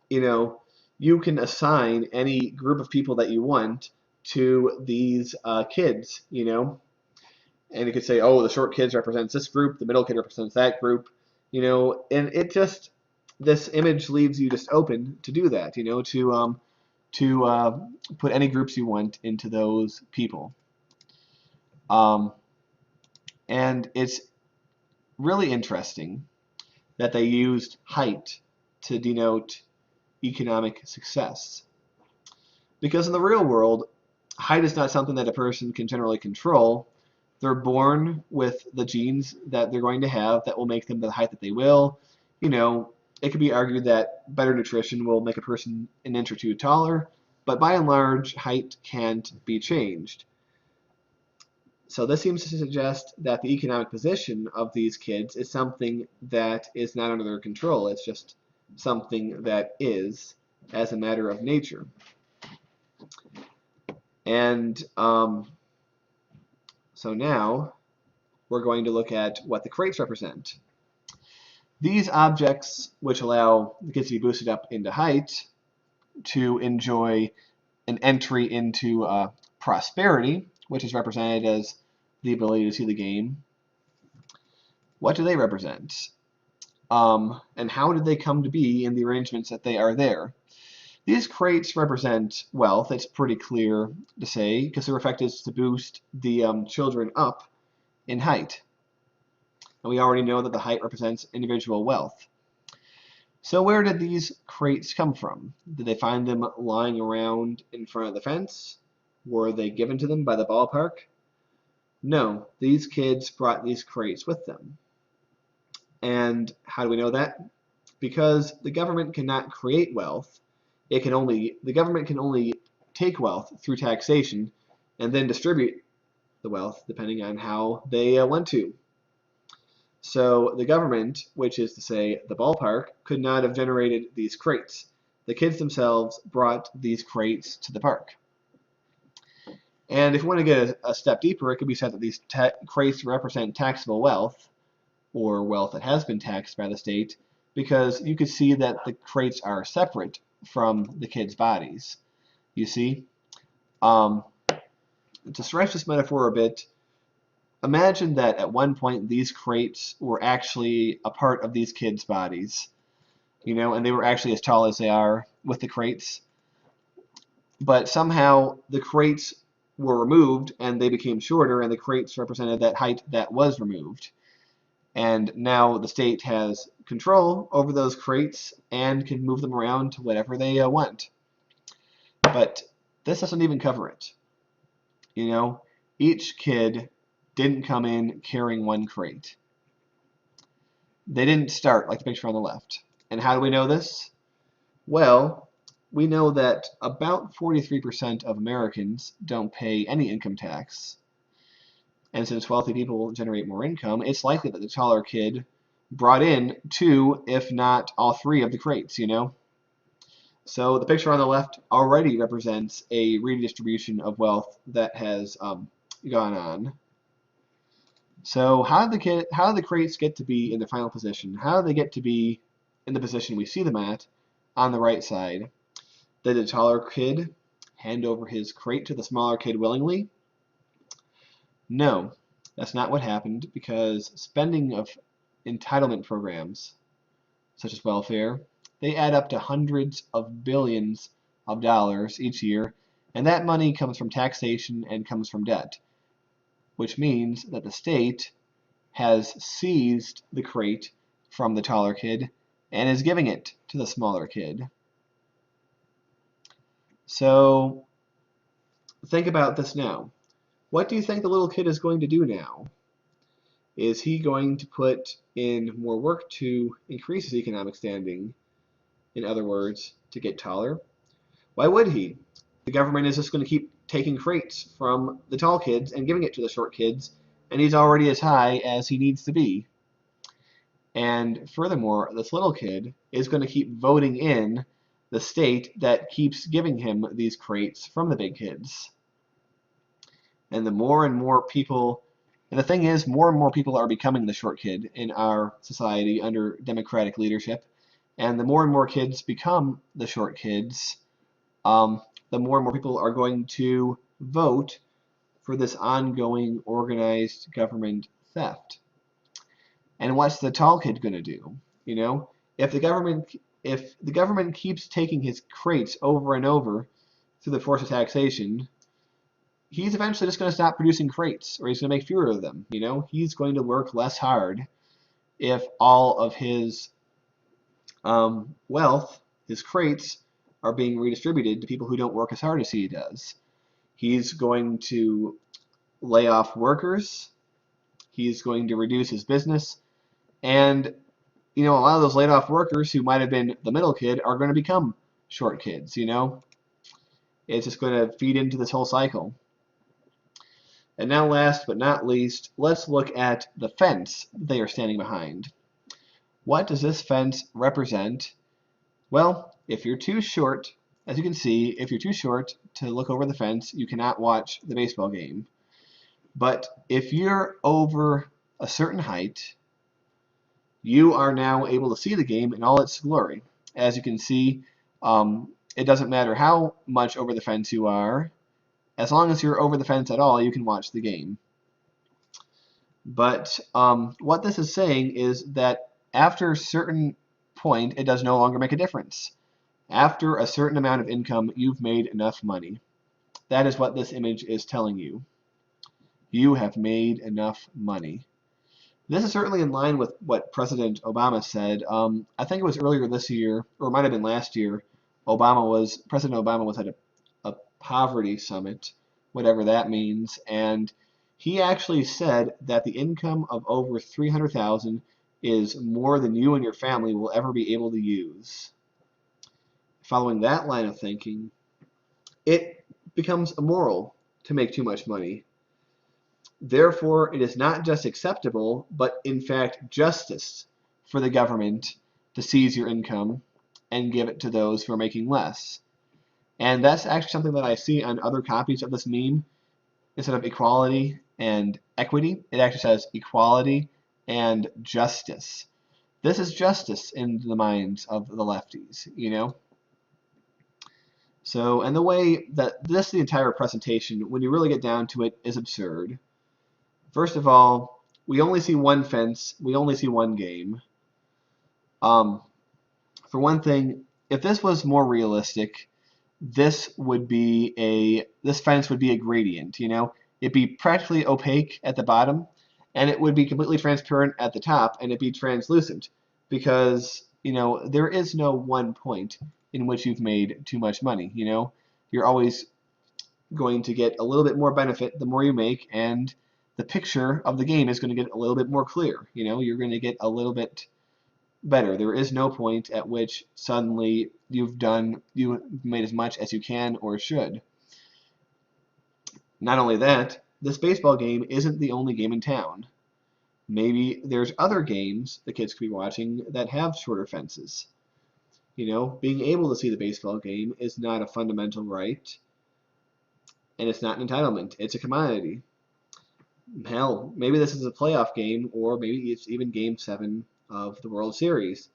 you can assign any group of people that you want to these kids, and you could say, oh, the short kids represents this group, the middle kid represents that group, and it just, this image leaves you just open to do that, to put any groups you want into those people. And it's really interesting that they used height to denote economic success. Because in the real world, height is not something that a person can generally control. They're born with the genes that they're going to have that will make them the height that they will. You know, it could be argued that better nutrition will make a person an inch or two taller, but by and large, height can't be changed. So this seems to suggest that the economic position of these kids is something that is not under their control. It's just something that is as a matter of nature. And so now we're going to look at what the crates represent. These objects, which allow the kids to be boosted up into height, to enjoy an entry into prosperity, which is represented as the ability to see the game. What do they represent? And how did they come to be in the arrangements that they are there? These crates represent wealth. It's pretty clear to say because their effect is to boost the children up in height. And we already know that the height represents individual wealth. So where did these crates come from? Did they find them lying around in front of the fence? Were they given to them by the ballpark? No, these kids brought these crates with them. And how do we know that? Because the government cannot create wealth. The government can only take wealth through taxation and then distribute the wealth depending on how they want to. So the government, which is to say the ballpark, could not have generated these crates. The kids themselves brought these crates to the park. And if we want to get a step deeper, it could be said that these crates represent taxable wealth, or wealth that has been taxed by the state, because you could see that the crates are separate from the kids' bodies. You see? To stretch this metaphor a bit, imagine that at one point these crates were actually a part of these kids' bodies, you know, and they were actually as tall as they are with the crates. But somehow the crates were removed and they became shorter, and the crates represented that height that was removed. And now the state has control over those crates and can move them around to whatever they want. But this doesn't even cover it. You know, each kid didn't come in carrying one crate. They didn't start like the picture on the left. And how do we know this? Well, we know that about 43% of Americans don't pay any income tax. And since wealthy people generate more income, it's likely that the taller kid brought in 2, if not all 3 of the crates, you know? So the picture on the left already represents a redistribution of wealth that has gone on. So how did the crates get to be in the final position? How did they get to be in the position we see them at on the right side? Did the taller kid hand over his crate to the smaller kid willingly? No, that's not what happened, because spending of entitlement programs, such as welfare, they add up to hundreds of billions of dollars each year, and that money comes from taxation and comes from debt, which means that the state has seized the crate from the taller kid and is giving it to the smaller kid. So think about this now. What do you think the little kid is going to do now? Is he going to put in more work to increase his economic standing? In other words, to get taller? Why would he? The government is just going to keep taking crates from the tall kids and giving it to the short kids, and he's already as high as he needs to be. And furthermore, this little kid is going to keep voting in the state that keeps giving him these crates from the big kids. And the more and more people, and the thing is, more and more people are becoming the short kid in our society under democratic leadership. And the more and more kids become the short kids, the more and more people are going to vote for this ongoing organized government theft. And what's the tall kid going to do? You know, if the government keeps taking his crates over and over through the force of taxation, he's eventually just going to stop producing crates, or he's going to make fewer of them. You know, he's going to work less hard if all of his wealth, his crates, are being redistributed to people who don't work as hard as he does. He's going to lay off workers. He's going to reduce his business. And, a lot of those laid off workers who might have been the middle kid are going to become short kids. It's just going to feed into this whole cycle. And now, last but not least, let's look at the fence they are standing behind. What does this fence represent? Well, if you're too short, as you can see, if you're too short to look over the fence, you cannot watch the baseball game. But if you're over a certain height, you are now able to see the game in all its glory. As you can see, it doesn't matter how much over the fence you are. As long as you're over the fence at all, you can watch the game. But what this is saying is that after a certain point, it does no longer make a difference. After a certain amount of income, you've made enough money. That is what this image is telling you. You have made enough money. This is certainly in line with what President Obama said. I think it was earlier this year, or it might have been last year. President Obama was at a poverty summit, whatever that means, and he actually said that the income of over $300,000 is more than you and your family will ever be able to use. Following that line of thinking, it becomes immoral to make too much money. Therefore, it is not just acceptable, but in fact justice for the government to seize your income and give it to those who are making less. And that's actually something that I see on other copies of this meme. Instead of equality and equity, it actually says equality and justice. This is justice in the minds of the lefties. So, and the way that the entire presentation, when you really get down to it, is absurd. First of all, we only see one fence, we only see one game. For one thing, if this was more realistic, this fence would be a gradient, It'd be practically opaque at the bottom, and it would be completely transparent at the top, and it'd be translucent, because, there is no one point in which you've made too much money, You're always going to get a little bit more benefit the more you make, and the picture of the game is going to get a little bit more clear. You're going to get a little bit better. There is no point at which suddenly you've made as much as you can or should. Not only that, this baseball game isn't the only game in town. Maybe there's other games the kids could be watching that have shorter fences. Being able to see the baseball game is not a fundamental right, and it's not an entitlement. It's a commodity. Hell, maybe this is a playoff game, or maybe it's even Game 7 of the World Series.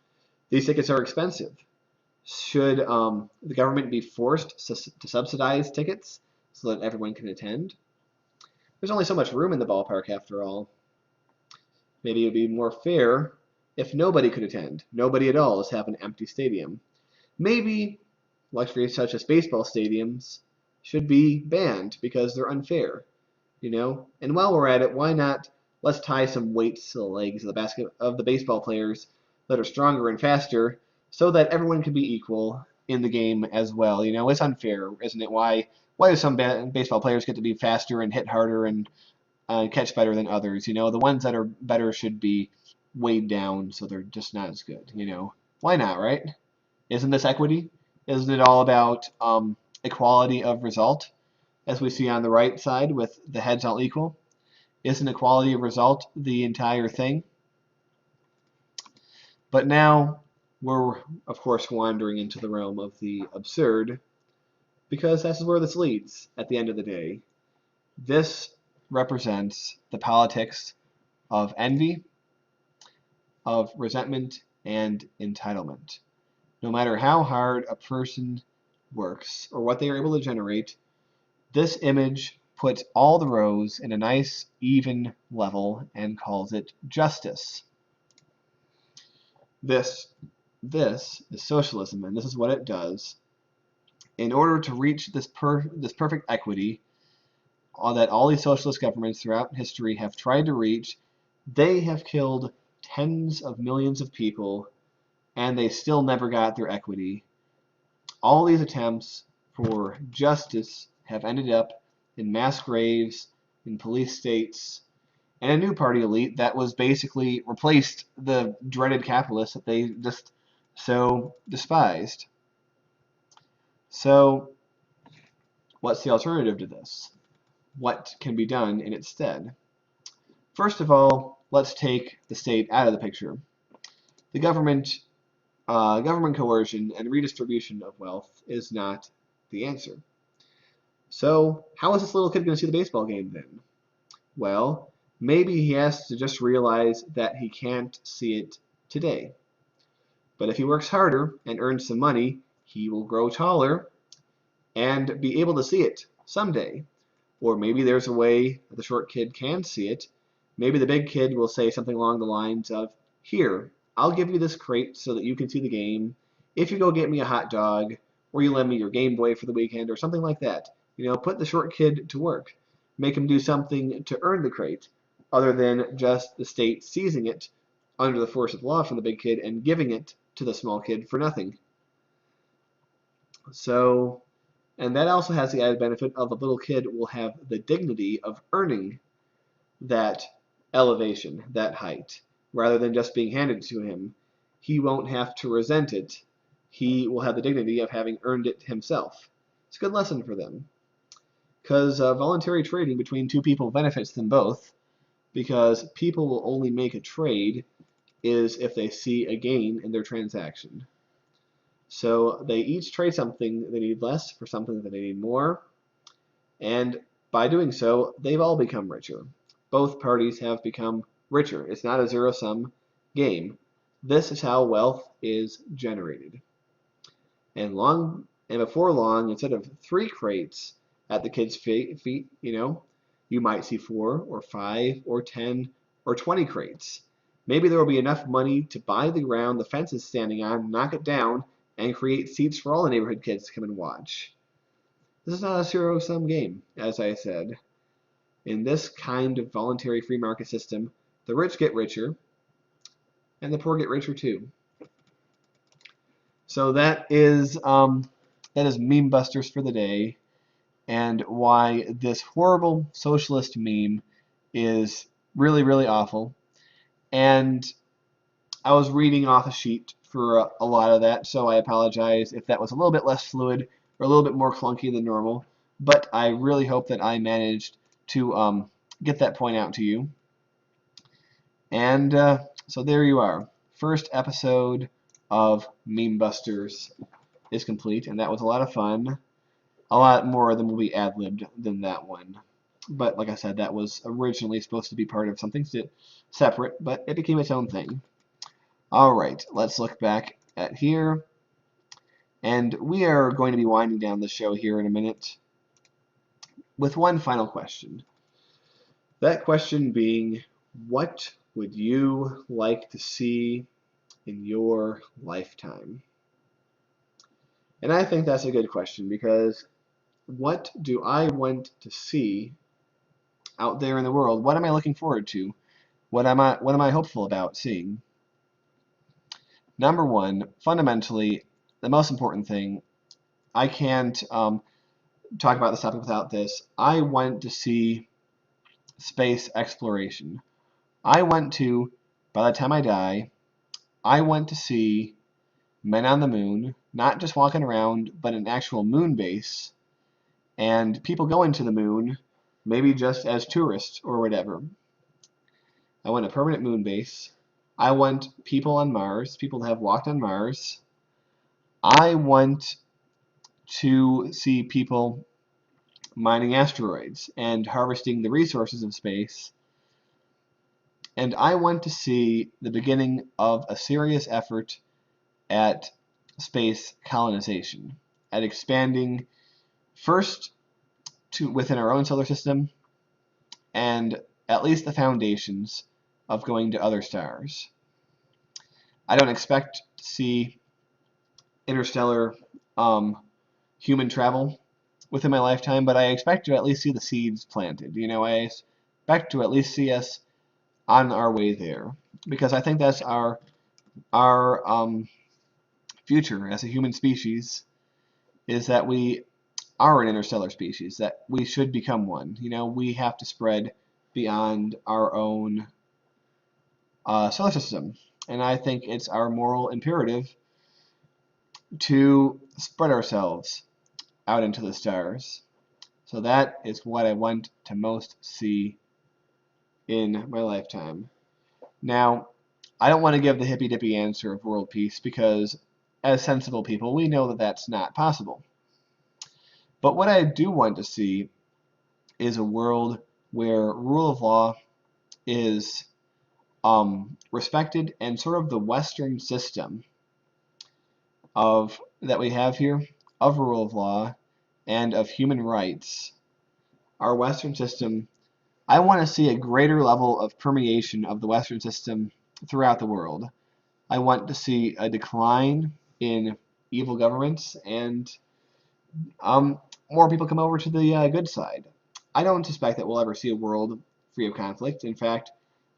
These tickets are expensive. Should the government be forced to subsidize tickets so that everyone can attend? There's only so much room in the ballpark after all. Maybe it would be more fair if nobody could attend. Nobody at all, just have an empty stadium. Maybe luxuries such as baseball stadiums should be banned because they're unfair. And while we're at it, why not let's tie some weights to the legs of the baseball players that are stronger and faster, so that everyone can be equal in the game as well. It's unfair, isn't it? Why do some baseball players get to be faster and hit harder and catch better than others? The ones that are better should be weighed down so they're just not as good. Why not, right? Isn't this equity? Isn't it all about equality of result? As we see on the right side with the heads all equal. Isn't equality of result the entire thing? But now we're, of course, wandering into the realm of the absurd, because this is where this leads at the end of the day. This represents the politics of envy, of resentment, and entitlement. No matter how hard a person works or what they are able to generate, this image puts all the rows in a nice, even level and calls it justice. This is socialism, and this is what it does. In order to reach this perfect equity that all these socialist governments throughout history have tried to reach, they have killed tens of millions of people, and they still never got their equity. All these attempts for justice have ended up in mass graves, in police states, and a new party elite that was basically replaced the dreaded capitalists that they just so despised. So, what's the alternative to this? What can be done in its stead? First of all, let's take the state out of the picture. The government coercion and redistribution of wealth is not the answer. So, how is this little kid going to see the baseball game then? Well, maybe he has to just realize that he can't see it today. But if he works harder and earns some money, he will grow taller and be able to see it someday. Or maybe there's a way that the short kid can see it. Maybe the big kid will say something along the lines of, "Here, I'll give you this crate so that you can see the game. If you go get me a hot dog, or you lend me your Game Boy for the weekend," or something like that. Put the short kid to work. Make him do something to earn the crate, other than just the state seizing it under the force of law from the big kid and giving it to the small kid for nothing. So, and that also has the added benefit of the little kid will have the dignity of earning that elevation, that height, rather than just being handed to him. He won't have to resent it. He will have the dignity of having earned it himself. It's a good lesson for them. Because voluntary trading between two people benefits them both, because people will only make a trade is if they see a gain in their transaction. So they each trade something they need less for something that they need more, and by doing so, they've all become richer. Both parties have become richer. It's not a zero-sum game. This is how wealth is generated. And before long, instead of 3 crates at the kids' feet, you might see 4 or 5 or 10 or 20 crates. Maybe there will be enough money to buy the ground the fence is standing on, knock it down, and create seats for all the neighborhood kids to come and watch. This is not a zero-sum game, as I said. In this kind of voluntary free market system, the rich get richer, and the poor get richer too. So that is Memebusters for the day, and why this horrible socialist meme is really, really awful. And I was reading off a sheet for a lot of that, so I apologize if that was a little bit less fluid or a little bit more clunky than normal. But I really hope that I managed to get that point out to you. And so there you are. First episode of Memebusters is complete, and that was a lot of fun. A lot more of them will be ad-libbed than that one. But like I said, that was originally supposed to be part of something separate, but it became its own thing. Alright, let's look back at here. And we are going to be winding down the show here in a minute with one final question. That question being, what would you like to see in your lifetime? And I think that's a good question, because what do I want to see out there in the world? What am I looking forward to? What am I hopeful about seeing? Number one, fundamentally, the most important thing, I can't talk about this topic without this. I want to see space exploration. I want to, by the time I die, I want to see men on the moon, not just walking around, but an actual moon base, and people going to the moon, maybe just as tourists or whatever. I want a permanent moon base. I want people on Mars, people that have walked on Mars. I want to see people mining asteroids and harvesting the resources of space. And I want to see the beginning of a serious effort at space colonization, at expanding first to within our own solar system, and at least the foundations of going to other stars. I don't expect to see interstellar human travel within my lifetime, but I expect to at least see the seeds planted. I expect to at least see us on our way there, because I think that's our future as a human species, is that we are an interstellar species, that we should become one. We have to spread beyond our own solar system. And I think it's our moral imperative to spread ourselves out into the stars. So that is what I want to most see in my lifetime. Now, I don't want to give the hippy-dippy answer of world peace because, as sensible people, we know that that's not possible. But what I do want to see is a world where rule of law is respected, and sort of the Western system of that we have here of rule of law and of human rights, our Western system, I want to see a greater level of permeation of the Western system throughout the world. I want to see a decline in evil governments and more people come over to the good side. I don't suspect that we'll ever see a world free of conflict. In fact,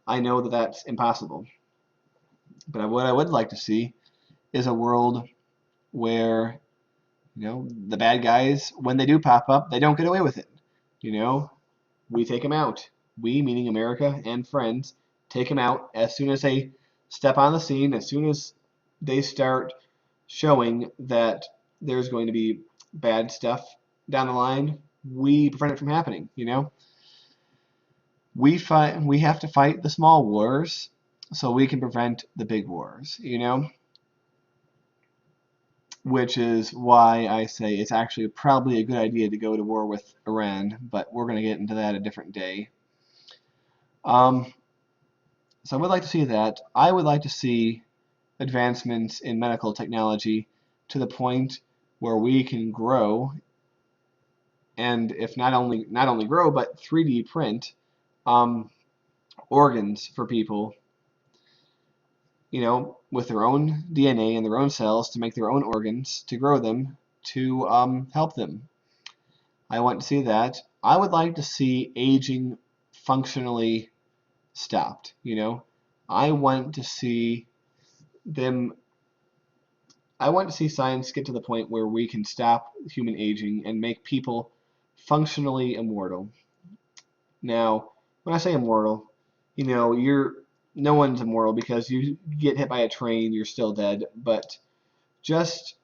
I know that that's impossible. But what I would like to see is a world where, the bad guys, when they do pop up, they don't get away with it. We take them out. We, meaning America and friends, take them out as soon as they step on the scene, as soon as they start showing that there's going to be bad stuff down the line. We prevent it from happening. We have to fight the small wars so we can prevent the big wars. Which is why I say it's actually probably a good idea to go to war with Iran, but we're going to get into that a different day. So I would like to see that. I would like to see advancements in medical technology to the point where we can grow, and if not only grow, but 3D print organs for people, with their own DNA and their own cells to make their own organs, to grow them, to help them. I want to see that. I would like to see aging functionally stopped. I want to see them. I want to see science get to the point where we can stop human aging and make people functionally immortal. Now, when I say immortal, no one's immortal because you get hit by a train, you're still dead, but just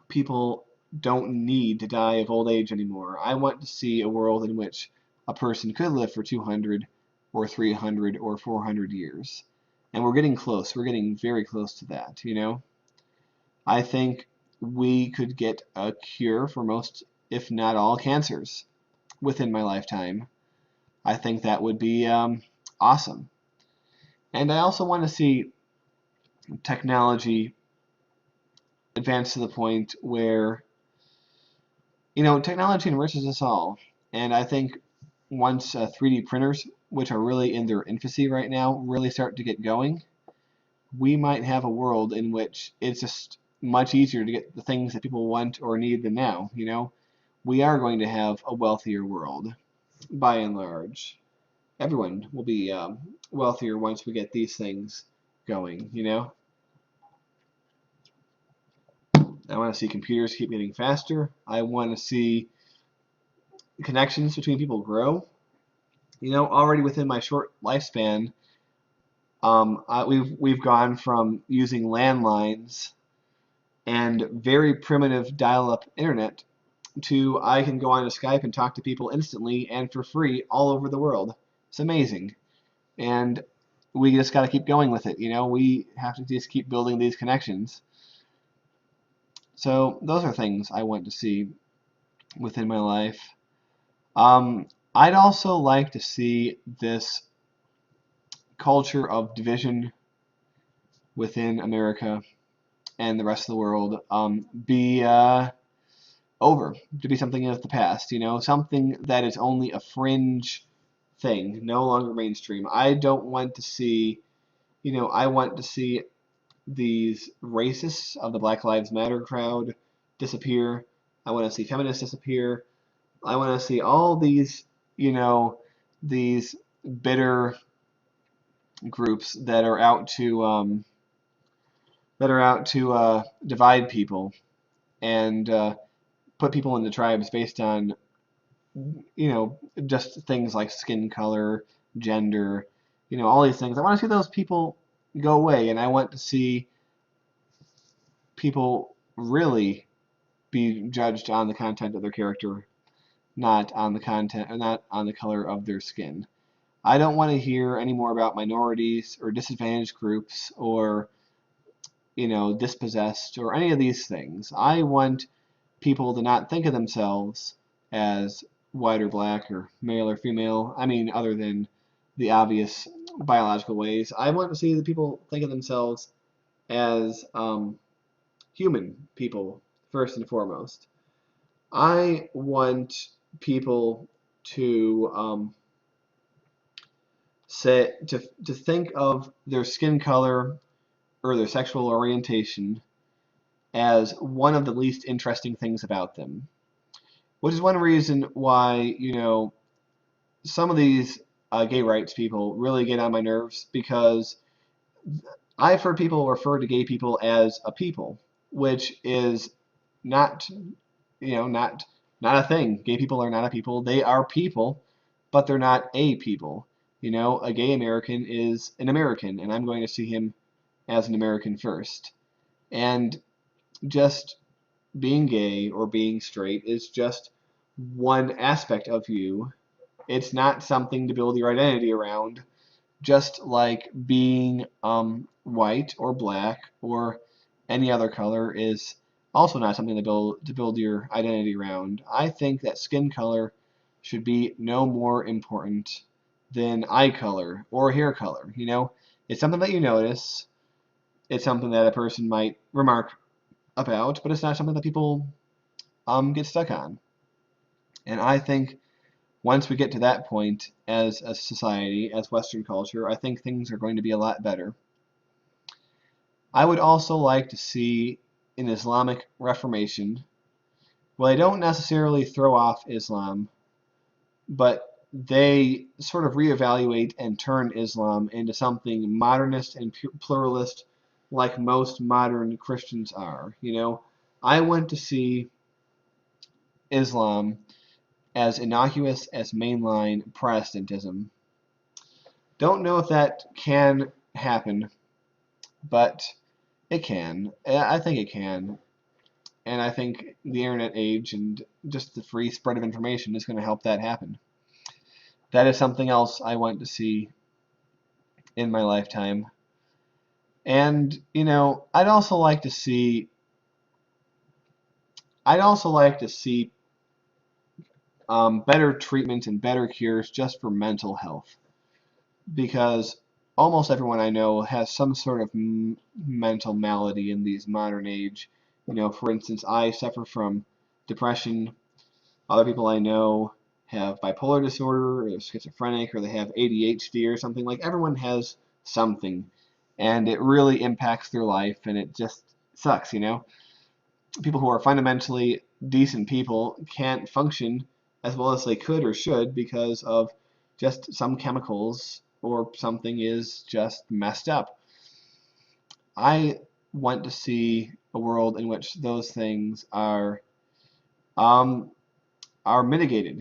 people don't need to die of old age anymore. I want to see a world in which a person could live for 200 or 300 or 400 years. And we're getting close. We're getting very close to that, I think we could get a cure for most, if not all, cancers within my lifetime. I think that would be awesome. And I also want to see technology advance to the point where, technology enriches us all. And I think once 3D printers, which are really in their infancy right now, really start to get going, we might have a world in which it's just much easier to get the things that people want or need than now. We are going to have a wealthier world, by and large. Everyone will be wealthier once we get these things going. I want to see computers keep getting faster. I want to see connections between people grow. Already within my short lifespan, we've gone from using landlines and very primitive dial-up internet to I can go on to Skype and talk to people instantly and for free all over the world. It's amazing. And we just got to keep going with it. We have to just keep building these connections. So those are things I want to see within my life. I'd also like to see this culture of division within America and the rest of the world be over, to be something of the past, something that is only a fringe thing, no longer mainstream. I don't want to see, I want to see these racists of the Black Lives Matter crowd disappear. I want to see feminists disappear. I want to see all these, these bitter groups that are out to divide people and put people into tribes based on, just things like skin color, gender, all these things. I want to see those people go away, and I want to see people really be judged on the content of their character, not on the content, or not on the color of their skin. I don't want to hear any more about minorities or disadvantaged groups or, dispossessed or any of these things. I want people to not think of themselves as white or black or male or female. I mean, other than the obvious biological ways. I want to see the people think of themselves as human people, first and foremost. I want people to to think of their skin color or their sexual orientation as one of the least interesting things about them. Which is one reason why, some of these gay rights people really get on my nerves, because I've heard people refer to gay people as a people, which is not, not a thing. Gay people are not a people. They are people, but they're not a people. A gay American is an American, and I'm going to see him as an American first. And just being gay or being straight is just one aspect of you. It's not something to build your identity around, just like being white or black or any other color is also not something to build your identity around. I think that skin color should be no more important than eye color or hair color. It's something that you notice. It's something that a person might remark about, but it's not something that people get stuck on. And I think once we get to that point as a society, as Western culture, I think things are going to be a lot better. I would also like to see an Islamic Reformation. Well, they don't necessarily throw off Islam, but they sort of reevaluate and turn Islam into something modernist and pluralist, like most modern Christians are. I want to see Islam as innocuous as mainline Protestantism. Don't know if that can happen, but it can. I think it can. And I think the internet age and just the free spread of information is going to help that happen. That is something else I want to see in my lifetime. And, I'd also like to see better treatment and better cures just for mental health, because almost everyone I know has some sort of mental malady in these modern age. For instance, I suffer from depression. Other people I know have bipolar disorder or schizophrenic, or they have ADHD or something. Like, everyone has something, and it really impacts their life, and it just sucks. People who are fundamentally decent people can't function as well as they could or should because of just some chemicals or something is just messed up. I want to see a world in which those things um, are mitigated.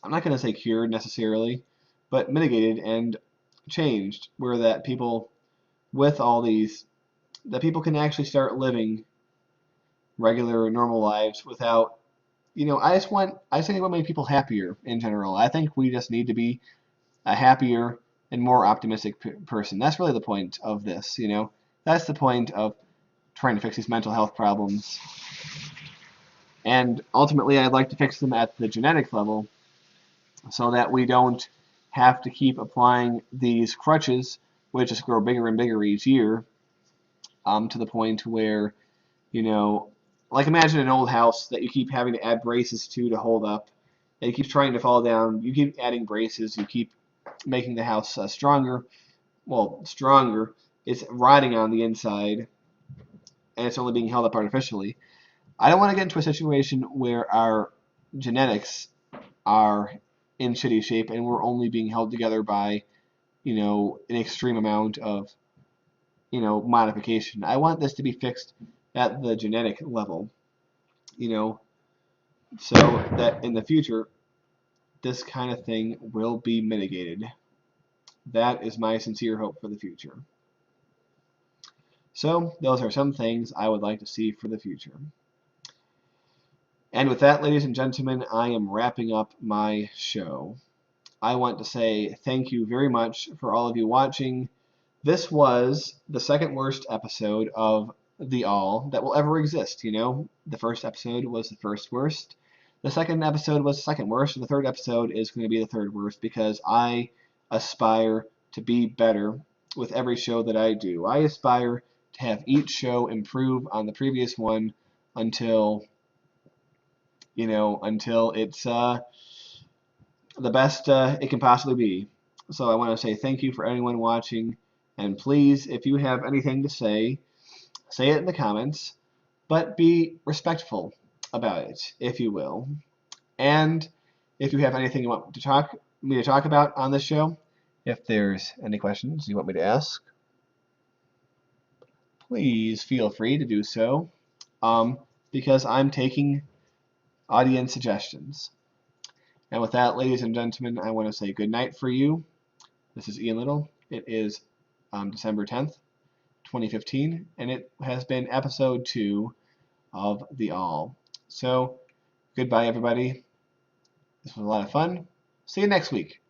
I'm not going to say cured necessarily, but mitigated and changed, where that people with all these that people can actually start living regular normal lives without, I just think want to make people happier in general. I think we just need to be a happier and more optimistic person. That's really the point of this. That's the point of trying to fix these mental health problems. And ultimately, I'd like to fix them at the genetic level so that we don't have to keep applying these crutches, which just grow bigger and bigger each year, to the point where, you know, like, imagine an old house that you keep having to add braces to hold up. It keeps trying to fall down. You keep adding braces. You keep making the house stronger. Well, stronger. It's rotting on the inside, and it's only being held up artificially. I don't want to get into a situation where our genetics are in shitty shape and we're only being held together by, an extreme amount of, modification. I want this to be fixed at the genetic level, you know, so that in the future this kind of thing will be mitigated. That is my sincere hope for the future. So those are some things I would like to see for the future. And with that, ladies and gentlemen, I am wrapping up my show. I want to say thank you very much for all of you watching. This was the second worst episode of The All that will ever exist, you know? The first episode was the first worst. The second episode was the second worst, and the third episode is going to be the third worst because I aspire to be better with every show that I do. I aspire to have each show improve on the previous one until, until it's the best it can possibly be. So I want to say thank you for anyone watching, and please, if you have anything to say it in the comments, but be respectful about it, if you will. And if you have anything you want me to talk about on this show, if there's any questions you want me to ask, please feel free to do so, because I'm taking audience suggestions. And with that, ladies and gentlemen, I want to say good night for you. This is Ian Little. It is December 10th, 2015, and it has been episode 2 of The All. So, goodbye, everybody. This was a lot of fun. See you next week.